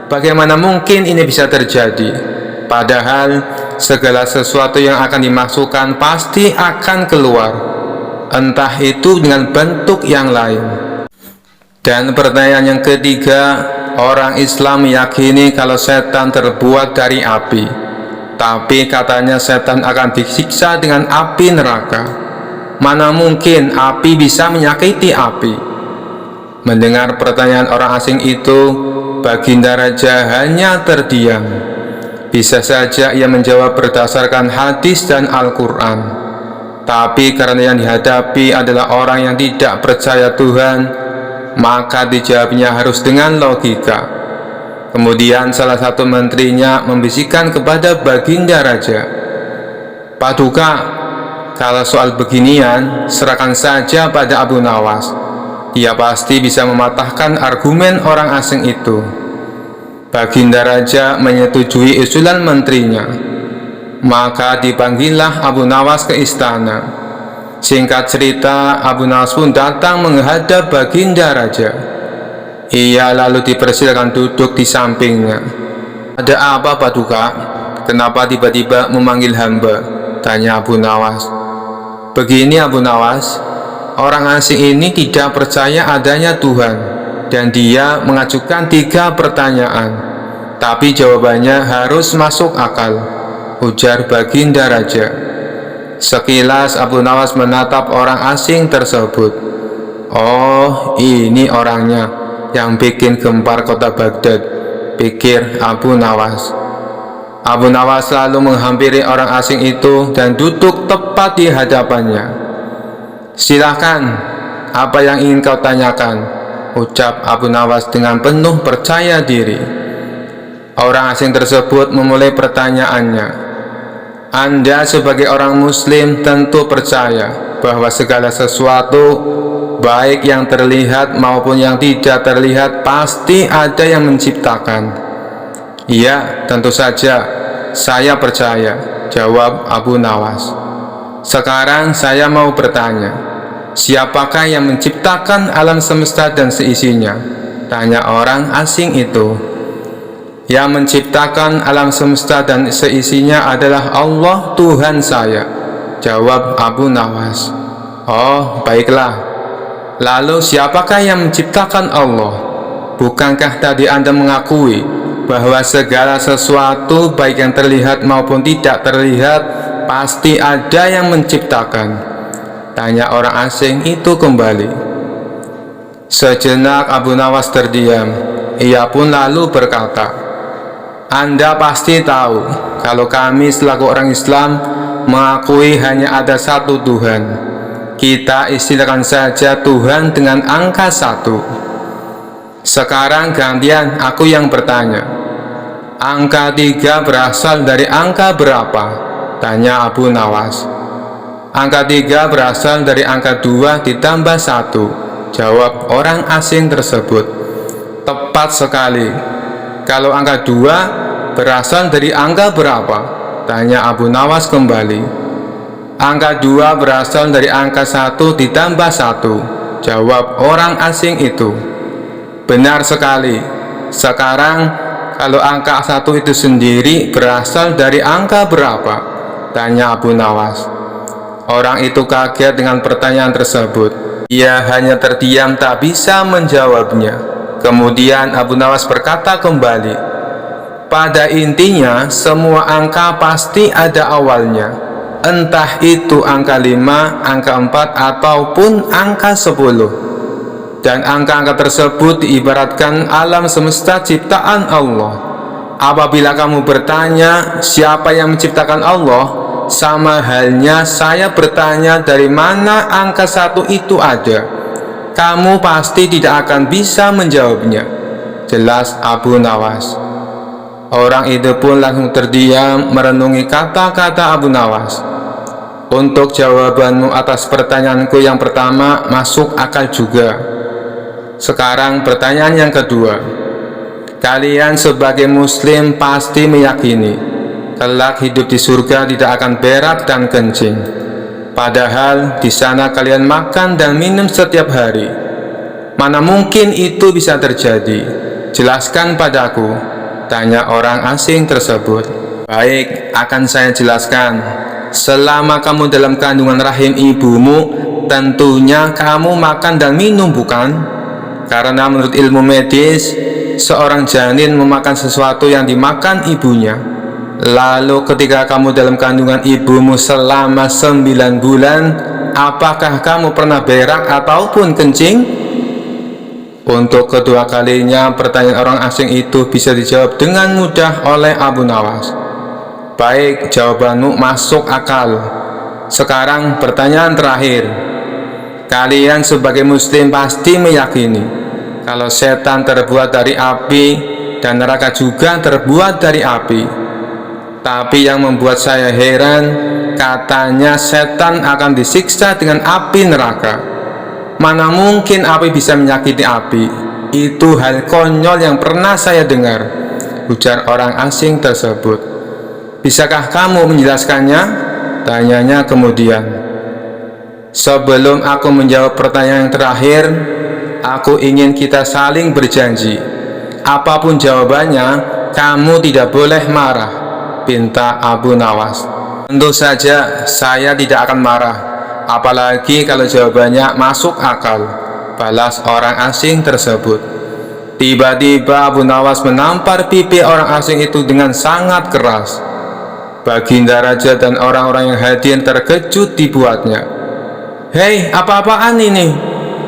Bagaimana mungkin ini bisa terjadi? Padahal segala sesuatu yang akan dimasukkan pasti akan keluar, entah itu dengan bentuk yang lain. Dan pertanyaan yang ketiga, orang Islam meyakini kalau setan terbuat dari api, tapi katanya setan akan disiksa dengan api neraka. Mana mungkin api bisa menyakiti api? Mendengar pertanyaan orang asing itu, Baginda Raja hanya terdiam. Bisa saja ia menjawab berdasarkan hadis dan Al-Quran, tapi karena yang dihadapi adalah orang yang tidak percaya Tuhan, maka dijawabnya harus dengan logika. Kemudian salah satu menterinya membisikkan kepada Baginda Raja, "Paduka, kalau soal beginian serahkan saja pada Abu Nawas. Dia pasti bisa mematahkan argumen orang asing itu." Baginda Raja menyetujui usulan menterinya. Maka dipanggillah Abu Nawas ke istana. Singkat cerita, Abu Nawas pun datang menghadap Baginda Raja. Ia lalu dipersilakan duduk di sampingnya. "Ada apa, Paduka? Kenapa tiba-tiba memanggil hamba?" tanya Abu Nawas. Begini Abu Nawas, orang asing ini tidak percaya adanya Tuhan, dan dia mengajukan 3 pertanyaan, tapi jawabannya harus masuk akal, ujar Baginda Raja. Sekilas Abu Nawas menatap orang asing tersebut. Oh, ini orangnya yang bikin gempar kota Baghdad, pikir Abu Nawas. Abu Nawas lalu menghampiri orang asing itu dan duduk tepat di hadapannya. Silahkan, apa yang ingin kau tanyakan? Ucap Abu Nawas dengan penuh percaya diri. Orang asing tersebut memulai pertanyaannya. Anda sebagai orang muslim tentu percaya bahwa segala sesuatu, baik yang terlihat maupun yang tidak terlihat, pasti ada yang menciptakan. Iya, tentu saja, saya percaya, jawab Abu Nawas. Sekarang saya mau bertanya, siapakah yang menciptakan alam semesta dan seisinya? Tanya orang asing itu. Yang menciptakan alam semesta dan seisinya adalah Allah Tuhan saya, jawab Abu Nawas. Oh, baiklah. Lalu siapakah yang menciptakan Allah? Bukankah tadi Anda mengakui bahwa segala sesuatu, baik yang terlihat maupun tidak terlihat, pasti ada yang menciptakan? Tanya orang asing itu kembali. Sejenak Abu Nawas terdiam. Ia pun lalu berkata, Anda pasti tahu kalau kami selaku orang Islam mengakui hanya ada satu Tuhan. Kita istilahkan saja Tuhan dengan angka 1. Sekarang gantian aku yang bertanya. Angka 3 berasal dari angka berapa? Tanya Abu Nawas. Angka 3 berasal dari angka 2 ditambah 1, jawab orang asing tersebut. Tepat sekali. Kalau angka 2 berasal dari angka berapa? Tanya Abu Nawas kembali. Angka 2 berasal dari angka 1 ditambah 1, jawab orang asing itu. Benar sekali. Sekarang kalau angka 1 itu sendiri berasal dari angka berapa? Tanya Abu Nawas. Orang itu kaget dengan pertanyaan tersebut. Ia hanya terdiam tak bisa menjawabnya. Kemudian Abu Nawas berkata kembali, pada intinya semua angka pasti ada awalnya, entah itu angka 5, angka 4, ataupun angka 10. Dan angka-angka tersebut diibaratkan alam semesta ciptaan Allah. Apabila kamu bertanya siapa yang menciptakan Allah, sama halnya saya bertanya dari mana angka 1 itu ada. Kamu pasti tidak akan bisa menjawabnya, jelas Abu Nawas. Orang itu pun langsung terdiam merenungi kata-kata Abu Nawas. Untuk jawabanmu atas pertanyaanku yang pertama masuk akal juga. Sekarang pertanyaan yang kedua. Kalian sebagai muslim pasti meyakini kelak hidup di surga tidak akan berak dan kencing. Padahal di sana kalian makan dan minum setiap hari. Mana mungkin itu bisa terjadi? Jelaskan padaku, tanya orang asing tersebut. Baik, akan saya jelaskan. Selama kamu dalam kandungan rahim ibumu, tentunya kamu makan dan minum, bukan? Karena menurut ilmu medis, seorang janin memakan sesuatu yang dimakan ibunya. Lalu ketika kamu dalam kandungan ibumu selama 9 bulan, apakah kamu pernah berak ataupun kencing? Untuk kedua kalinya pertanyaan orang asing itu bisa dijawab dengan mudah oleh Abu Nawas. Baik, jawabanmu masuk akal. Sekarang pertanyaan terakhir. Kalian sebagai muslim pasti meyakini kalau setan terbuat dari api dan neraka juga terbuat dari api. Tapi yang membuat saya heran, katanya setan akan disiksa dengan api neraka. Mana mungkin api bisa menyakiti api? Itu hal konyol yang pernah saya dengar, ujar orang asing tersebut. Bisakah kamu menjelaskannya? Tanyanya kemudian. Sebelum aku menjawab pertanyaan yang terakhir, aku ingin kita saling berjanji. Apapun jawabannya, kamu tidak boleh marah, pinta Abu Nawas. Tentu saja saya tidak akan marah. apalagi kalau jawabannya masuk akal, balas orang asing tersebut. Tiba-tiba Abu Nawas menampar pipi orang asing itu dengan sangat keras. Baginda Raja dan orang-orang yang hadir terkejut dibuatnya. "Hei, apa-apaan ini?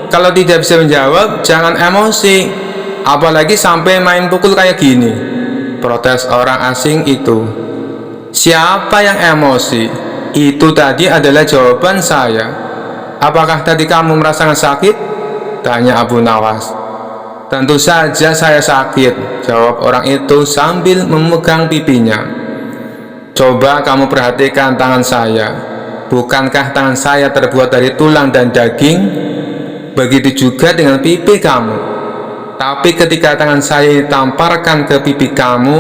Kalau tidak bisa menjawab, jangan emosi. Apalagi sampai main pukul kayak gini," protes orang asing itu. "Siapa yang emosi? Itu tadi adalah jawaban saya. Apakah tadi kamu merasakan sakit?" tanya Abu Nawas. "Tentu saja saya sakit," jawab orang itu sambil memegang pipinya. "Coba kamu perhatikan tangan saya. Bukankah tangan saya terbuat dari tulang dan daging? Begitu juga dengan pipi kamu. Tapi ketika tangan saya ditamparkan ke pipi kamu,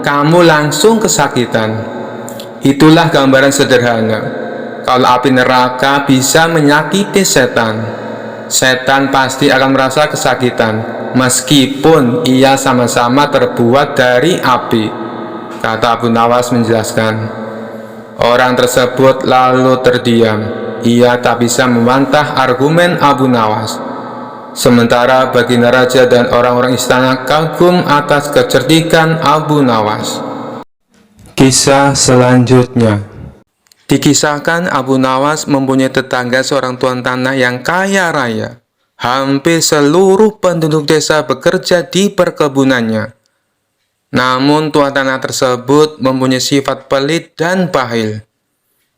kamu langsung kesakitan." Itulah gambaran sederhana. Kalau api neraka bisa menyakiti setan, setan pasti akan merasa kesakitan, meskipun ia sama-sama terbuat dari api, kata Abu Nawas menjelaskan. Orang tersebut lalu terdiam. Ia tak bisa membantah argumen Abu Nawas. Sementara Baginda Raja dan orang-orang istana kagum atas kecerdikan Abu Nawas. Kisah selanjutnya. Dikisahkan Abu Nawas mempunyai tetangga seorang tuan tanah yang kaya raya. Hampir seluruh penduduk desa bekerja di perkebunannya. Namun tuan tanah tersebut mempunyai sifat pelit dan bahil.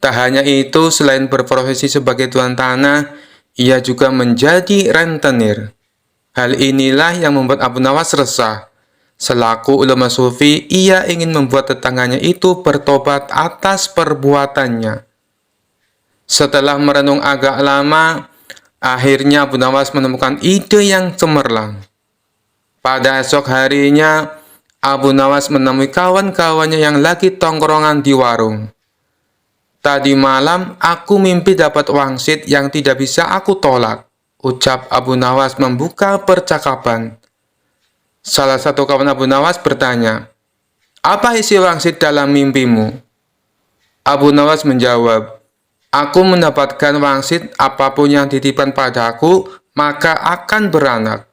Tak hanya itu, selain berprofesi sebagai tuan tanah, ia juga menjadi rentenir. Hal inilah yang membuat Abu Nawas resah. Selaku ulama sufi, ia ingin membuat tetangganya itu bertobat atas perbuatannya. Setelah merenung agak lama, akhirnya Abu Nawas menemukan ide yang cemerlang. Pada esok harinya, Abu Nawas menemui kawan-kawannya yang lagi tongkrongan di warung. "Tadi malam aku mimpi dapat wangsit yang tidak bisa aku tolak," ucap Abu Nawas membuka percakapan. Salah satu kawan Abu Nawas bertanya, "Apa isi wangsit dalam mimpimu?" Abu Nawas menjawab, "Aku mendapatkan wangsit, apapun yang titipan padaku, maka akan beranak."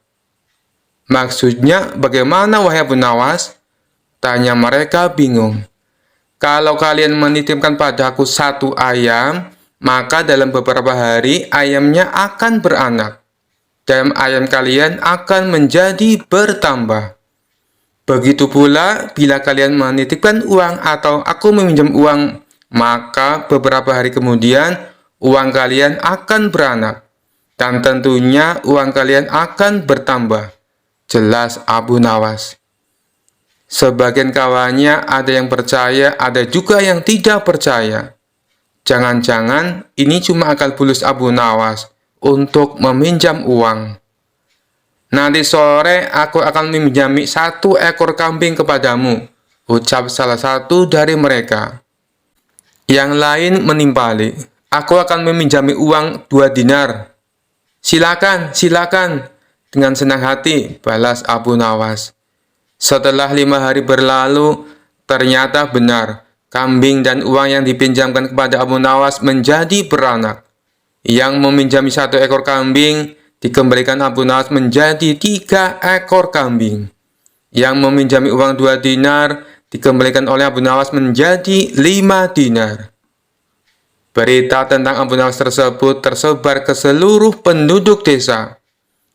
"Maksudnya bagaimana wahai Abu Nawas?" tanya mereka bingung. "Kalau kalian menitipkan padaku satu ayam, maka dalam beberapa hari ayamnya akan beranak, dan ayam kalian akan menjadi bertambah. Begitu pula bila kalian menitipkan uang atau aku meminjam uang, maka beberapa hari kemudian uang kalian akan beranak, dan tentunya uang kalian akan bertambah," jelas Abu Nawas. Sebagian kawannya ada yang percaya, ada juga yang tidak percaya. Jangan-jangan ini cuma akal bulus Abu Nawas untuk meminjam uang. "Nanti sore aku akan meminjami 1 ekor kambing kepadamu," ucap salah satu dari mereka. Yang lain menimpali, "Aku akan meminjami uang 2 dinar. Silakan, silakan," dengan senang hati, balas Abu Nawas. Setelah 5 hari berlalu, ternyata benar, kambing dan uang yang dipinjamkan kepada Abu Nawas menjadi beranak. Yang meminjami 1 ekor kambing, dikembalikan Abu Nawas menjadi 3 ekor kambing. Yang meminjami uang 2 dinar, dikembalikan oleh Abu Nawas menjadi 5 dinar. Berita tentang Abu Nawas tersebut tersebar ke seluruh penduduk desa,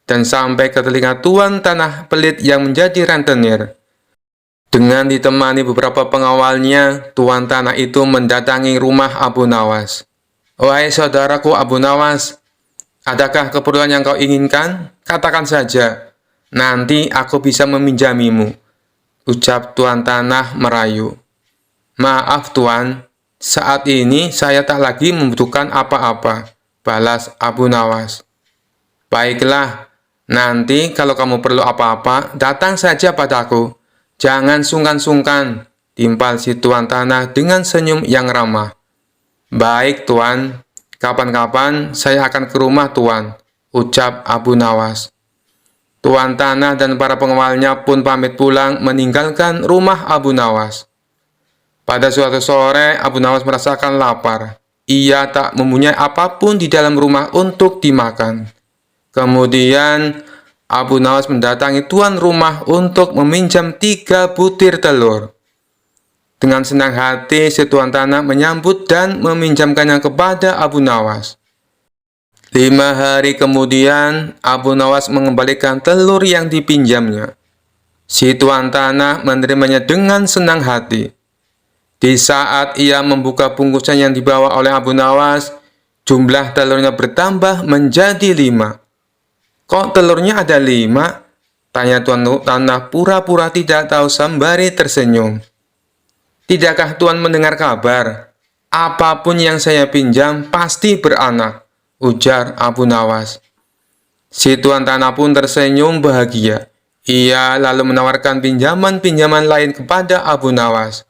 dan sampai ke telinga tuan tanah pelit yang menjadi rentenir. Dengan ditemani beberapa pengawalnya, tuan tanah itu mendatangi rumah Abu Nawas. "Wahai saudaraku Abu Nawas, adakah keperluan yang kau inginkan? Katakan saja, nanti aku bisa meminjamimu," ucap tuan tanah merayu. "Maaf tuan, saat ini saya tak lagi membutuhkan apa-apa," balas Abu Nawas. "Baiklah, nanti kalau kamu perlu apa-apa, datang saja padaku. Jangan sungkan-sungkan," timpal si tuan tanah dengan senyum yang ramah. "Baik tuan, kapan-kapan saya akan ke rumah tuan," ucap Abu Nawas. Tuan tanah dan para pengawalnya pun pamit pulang meninggalkan rumah Abu Nawas. Pada suatu sore, Abu Nawas merasakan lapar. ia tak mempunyai apapun di dalam rumah untuk dimakan. Kemudian Abu Nawas mendatangi tuan rumah untuk meminjam 3 butir telur. Dengan senang hati si tuan tanah menyambut dan meminjamkannya kepada Abu Nawas. 5 hari kemudian Abu Nawas mengembalikan telur yang dipinjamnya. Si tuan tanah menerimanya dengan senang hati. Di saat ia membuka bungkusan yang dibawa oleh Abu Nawas, jumlah telurnya bertambah menjadi 5. "Kok telurnya ada 5?" tanya tuan tanah pura-pura tidak tahu sembari tersenyum. "Tidakkah tuan mendengar kabar? Apapun yang saya pinjam pasti beranak," ujar Abu Nawas. Si tuan tanah pun tersenyum bahagia. Ia lalu menawarkan pinjaman-pinjaman lain kepada Abu Nawas.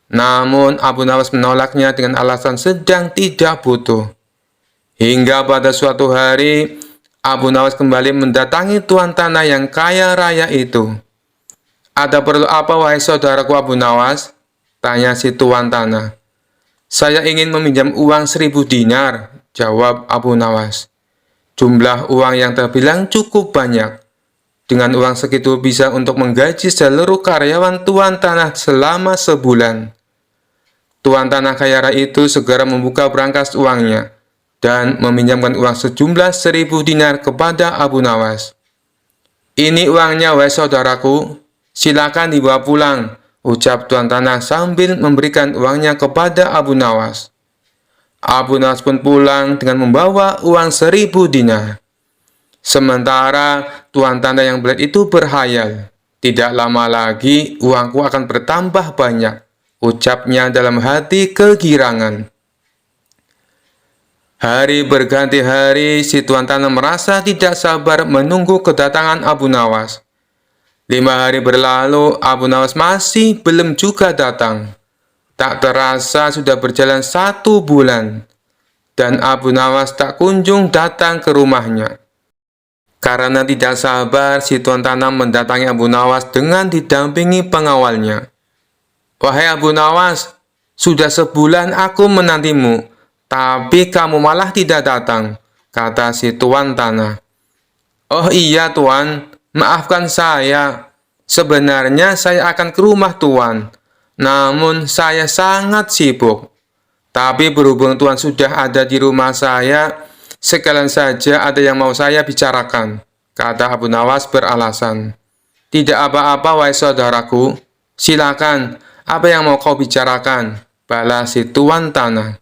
Namun Abu Nawas menolaknya dengan alasan sedang tidak butuh. Hingga pada suatu hari, Abu Nawas kembali mendatangi tuan tanah yang kaya raya itu. "Ada perlu apa, wahai saudaraku Abu Nawas?" tanya si tuan tanah. "Saya ingin meminjam uang 1000 dinar, jawab Abu Nawas. Jumlah uang yang terbilang cukup banyak. Dengan uang segitu bisa untuk menggaji seluruh karyawan tuan tanah selama sebulan. Tuan tanah kaya raya itu segera membuka berangkas uangnya dan meminjamkan uang sejumlah 1000 dinar kepada Abu Nawas. "Ini uangnya, wahai saudaraku, silakan dibawa pulang," ucap tuan tanah sambil memberikan uangnya kepada Abu Nawas. Abu Nawas pun pulang dengan membawa uang 1000 dinar. Sementara tuan tanah yang belit itu berhayal, "Tidak lama lagi uangku akan bertambah banyak," ucapnya dalam hati kegirangan. Hari berganti hari, si tuan tanah merasa tidak sabar menunggu kedatangan Abu Nawas. 5 hari berlalu, Abu Nawas masih belum juga datang. Tak terasa sudah berjalan 1 bulan, dan Abu Nawas tak kunjung datang ke rumahnya. Karena tidak sabar, si tuan tanah mendatangi Abu Nawas dengan didampingi pengawalnya. "Wahai Abu Nawas, sudah sebulan aku menantimu, tapi kamu malah tidak datang," kata si tuan tanah. "Oh iya tuan, maafkan saya. Sebenarnya saya akan ke rumah tuan, namun saya sangat sibuk. Tapi berhubung tuan sudah ada di rumah saya, sekalian saja ada yang mau saya bicarakan," kata Abu Nawas beralasan. "Tidak apa-apa, wahai saudaraku. Silakan, apa yang mau kau bicarakan?" balas si tuan tanah.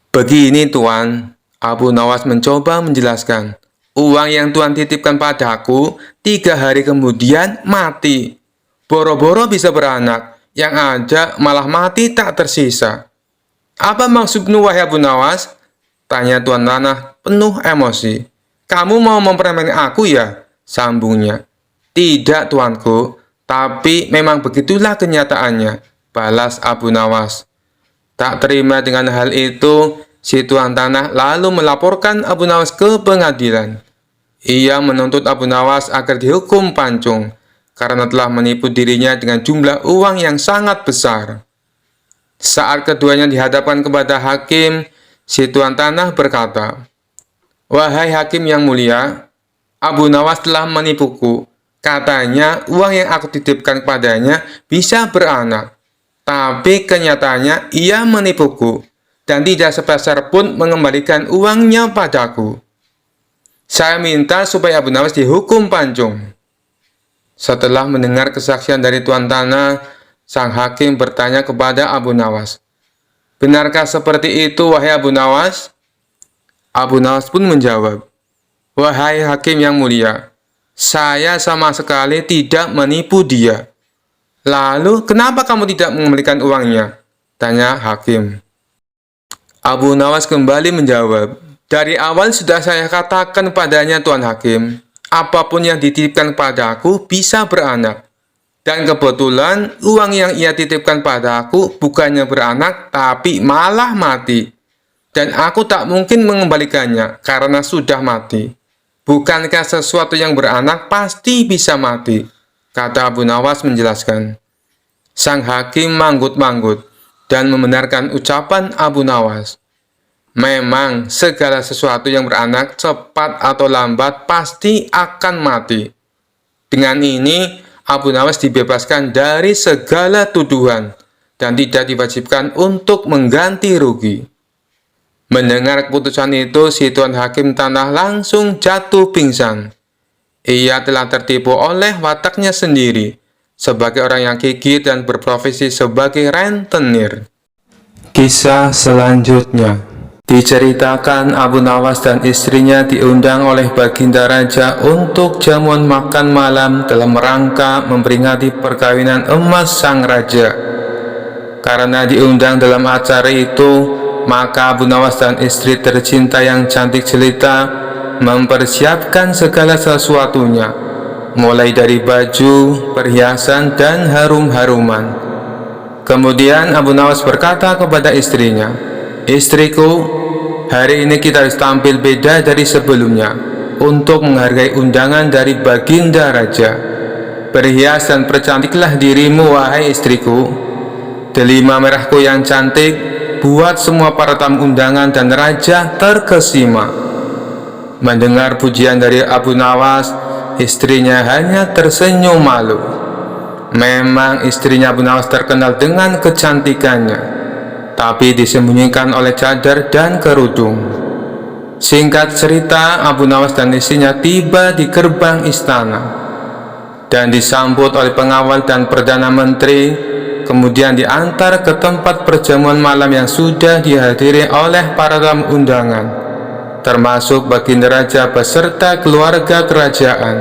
"Begini tuan," Abu Nawas mencoba menjelaskan. "Uang yang tuan titipkan padaku 3 hari kemudian mati. Boro-boro bisa beranak, yang ada malah mati tak tersisa." "Apa maksudmu, wahai Abu Nawas?" tanya tuan tanah penuh emosi. "Kamu mau mempermainkan aku ya?" sambungnya. "Tidak tuanku, tapi memang begitulah kenyataannya," balas Abu Nawas. Tak terima dengan hal itu, si tuan tanah lalu melaporkan Abu Nawas ke pengadilan. Ia menuntut Abu Nawas agar dihukum pancung karena telah menipu dirinya dengan jumlah uang yang sangat besar. Saat keduanya dihadapkan kepada hakim, si tuan tanah berkata, "Wahai hakim yang mulia, Abu Nawas telah menipuku. Katanya uang yang aku titipkan kepadanya bisa beranak. Tapi kenyataannya ia menipuku dan tidak sepeser pun mengembalikan uangnya padaku. Saya minta supaya Abu Nawas dihukum pancung." Setelah mendengar kesaksian dari tuan tanah, sang hakim bertanya kepada Abu Nawas, "Benarkah seperti itu, wahai Abu Nawas?" Abu Nawas pun menjawab, "Wahai hakim yang mulia, saya sama sekali tidak menipu dia." "Lalu, kenapa kamu tidak mengembalikan uangnya?" tanya hakim. Abu Nawas kembali menjawab, "Dari awal sudah saya katakan padanya, Tuan Hakim, apapun yang dititipkan padaku bisa beranak. Dan kebetulan uang yang ia titipkan padaku bukannya beranak, tapi malah mati. Dan aku tak mungkin mengembalikannya karena sudah mati. Bukankah sesuatu yang beranak pasti bisa mati?" kata Abu Nawas menjelaskan. Sang hakim manggut-manggut. dan membenarkan ucapan Abu Nawas. Memang segala sesuatu yang beranak cepat atau lambat pasti akan mati. Dengan ini, Abu Nawas dibebaskan dari segala tuduhan dan tidak diwajibkan untuk mengganti rugi. Mendengar keputusan itu, si tuan hakim tanah langsung jatuh pingsan. Ia telah tertipu oleh wataknya sendiri sebagai orang yang gigih dan berprofesi sebagai rentenir. Kisah selanjutnya diceritakan Abu Nawas dan istrinya diundang oleh Baginda Raja untuk jamuan makan malam dalam rangka memperingati perkawinan emas sang raja. Karena diundang dalam acara itu, maka Abu Nawas dan istri tercinta yang cantik jelita mempersiapkan segala sesuatunya, mulai dari baju, perhiasan, dan harum-haruman. Kemudian Abu Nawas berkata kepada istrinya, "Istriku, hari ini kita harus tampil beda dari sebelumnya untuk menghargai undangan dari Baginda Raja. Berhias dan percantiklah dirimu, wahai istriku. Delima merahku yang cantik buat semua para tamu undangan dan raja terkesima." Mendengar pujian dari Abu Nawas, istrinya hanya tersenyum malu. Memang istrinya Abu Nawas terkenal dengan kecantikannya, tapi disembunyikan oleh cadar dan kerudung. Singkat cerita, Abu Nawas dan istrinya tiba di gerbang istana dan disambut oleh pengawal dan Perdana Menteri, kemudian diantar ke tempat perjamuan malam yang sudah dihadiri oleh para tamu undangan, termasuk Baginda Raja beserta keluarga kerajaan.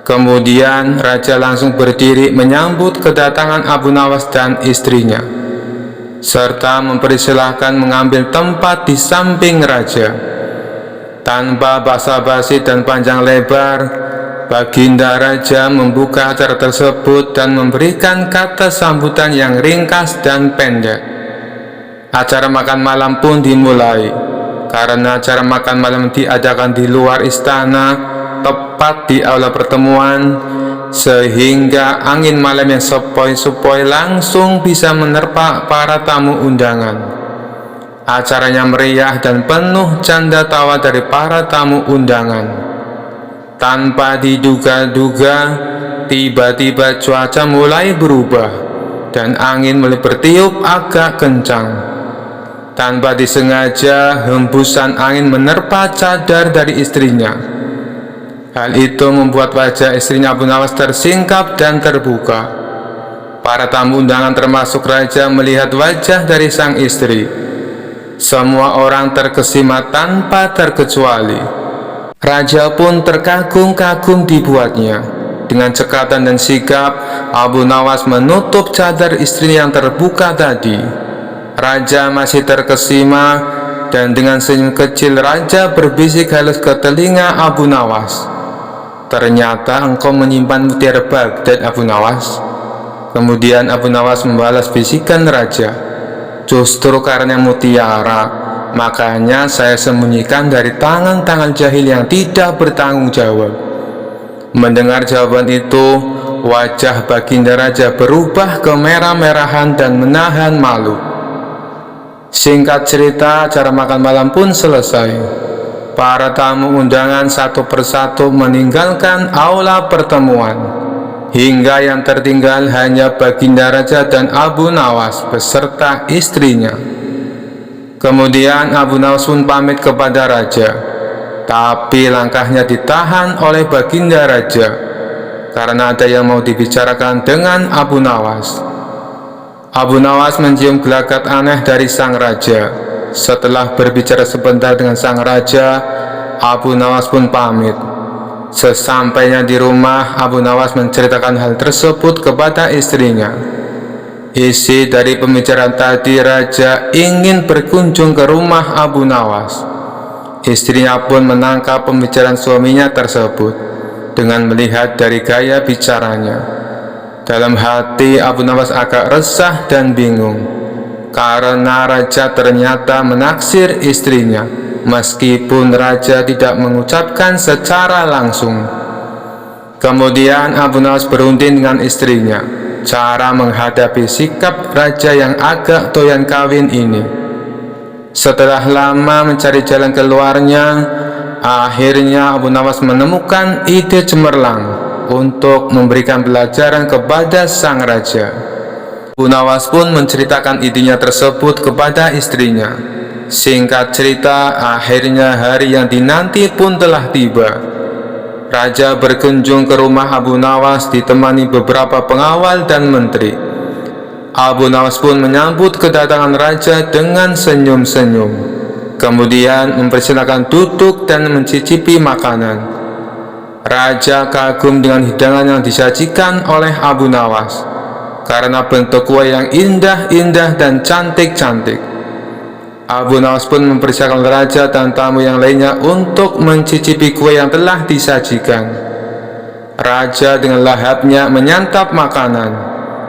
Kemudian Raja langsung berdiri menyambut kedatangan Abu Nawas dan istrinya, serta mempersilahkan mengambil tempat di samping Raja. Tanpa basa-basi dan panjang lebar, Baginda Raja membuka acara tersebut dan memberikan kata sambutan yang ringkas dan pendek. Acara makan malam pun dimulai. Karena acara makan malam diadakan di luar istana, tepat di aula pertemuan, sehingga angin malam yang sepoi-sepoi langsung bisa menerpa para tamu undangan. Acaranya meriah dan penuh canda tawa dari para tamu undangan. Tanpa diduga-duga, tiba-tiba cuaca mulai berubah dan angin mulai bertiup agak kencang. Tanpa disengaja, hembusan angin menerpa cadar dari istrinya. Hal itu membuat wajah istrinya Abu Nawas tersingkap dan terbuka. Para tamu undangan termasuk Raja melihat wajah dari sang istri. Semua orang terkesima tanpa terkecuali. Raja pun terkagum-kagum dibuatnya. Dengan cekatan dan sigap, Abu Nawas menutup cadar istrinya yang terbuka tadi. Raja masih terkesima, dan dengan senyum kecil Raja berbisik halus ke telinga Abu Nawas, "Ternyata engkau menyimpan mutiara Baghdad, Abu Nawas." Kemudian Abu Nawas membalas bisikan Raja, "Justru karena mutiara, makanya saya sembunyikan dari tangan-tangan jahil yang tidak bertanggung jawab." Mendengar jawaban itu, wajah Baginda Raja berubah kemerah-merahan dan menahan malu. Singkat cerita, acara makan malam pun selesai. Para tamu undangan satu persatu meninggalkan aula pertemuan, hingga yang tertinggal hanya Baginda Raja dan Abu Nawas beserta istrinya. Kemudian Abu Nawas pun pamit kepada Raja, tapi langkahnya ditahan oleh Baginda Raja karena ada yang mau dibicarakan dengan Abu Nawas. Abu Nawas mencium gelagat aneh dari sang raja. Setelah berbicara sebentar dengan sang raja, Abu Nawas pun pamit. Sesampainya di rumah, Abu Nawas menceritakan hal tersebut kepada istrinya. Isi dari pembicaraan tadi, Raja ingin berkunjung ke rumah Abu Nawas. Istrinya pun menangkap pembicaraan suaminya tersebut dengan melihat dari gaya bicaranya. Dalam hati Abu Nawas agak resah dan bingung, karena Raja ternyata menaksir istrinya, meskipun Raja tidak mengucapkan secara langsung. Kemudian Abu Nawas berunding dengan istrinya, cara menghadapi sikap raja yang agak doyan kawin ini. Setelah lama mencari jalan keluarnya, akhirnya Abu Nawas menemukan ide cemerlang untuk memberikan pelajaran kepada sang raja. Abu Nawas pun menceritakan idenya tersebut kepada istrinya. Singkat cerita, akhirnya hari yang dinanti pun telah tiba. Raja berkunjung ke rumah Abu Nawas ditemani beberapa pengawal dan menteri. Abu Nawas pun menyambut kedatangan raja dengan senyum-senyum. Kemudian mempersilakan duduk dan mencicipi makanan. Raja kagum dengan hidangan yang disajikan oleh Abu Nawas karena bentuk kue yang indah-indah dan cantik-cantik. Abu Nawas pun mempersilakan raja dan tamu yang lainnya untuk mencicipi kue yang telah disajikan. Raja dengan lahapnya menyantap makanan,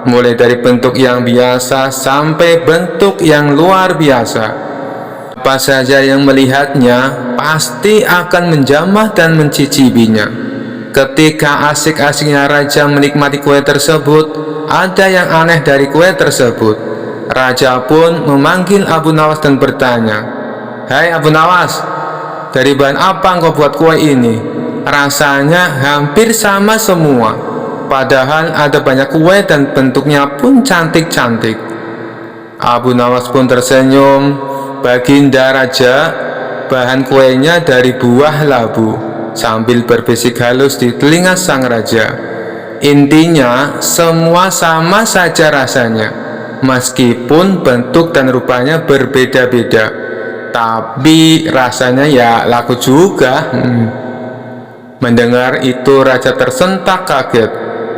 mulai dari bentuk yang biasa sampai bentuk yang luar biasa. Apa saja yang melihatnya pasti akan menjamah dan mencicipinya. Ketika asik-asiknya raja menikmati kue tersebut, ada yang aneh dari kue tersebut. Raja pun memanggil Abu Nawas dan bertanya, "Hai Abu Nawas, dari bahan apa engkau buat kue ini? Rasanya hampir sama semua, padahal ada banyak kue dan bentuknya pun cantik-cantik." Abu Nawas pun tersenyum. "Baginda Raja, bahan kuenya dari buah labu," sambil berbisik halus di telinga sang raja. "Intinya semua sama saja rasanya, meskipun bentuk dan rupanya berbeda-beda, tapi rasanya ya laku juga." Mendengar itu raja tersentak kaget,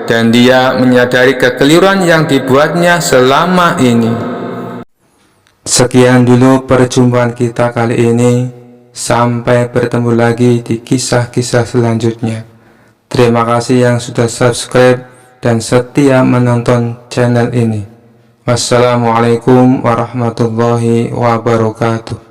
dan dia menyadari kekeliruan yang dibuatnya selama ini. Sekian dulu perjumpaan kita kali ini. Sampai bertemu lagi di kisah-kisah selanjutnya. Terima kasih yang sudah subscribe dan setia menonton channel ini. Wassalamualaikum warahmatullahi wabarakatuh.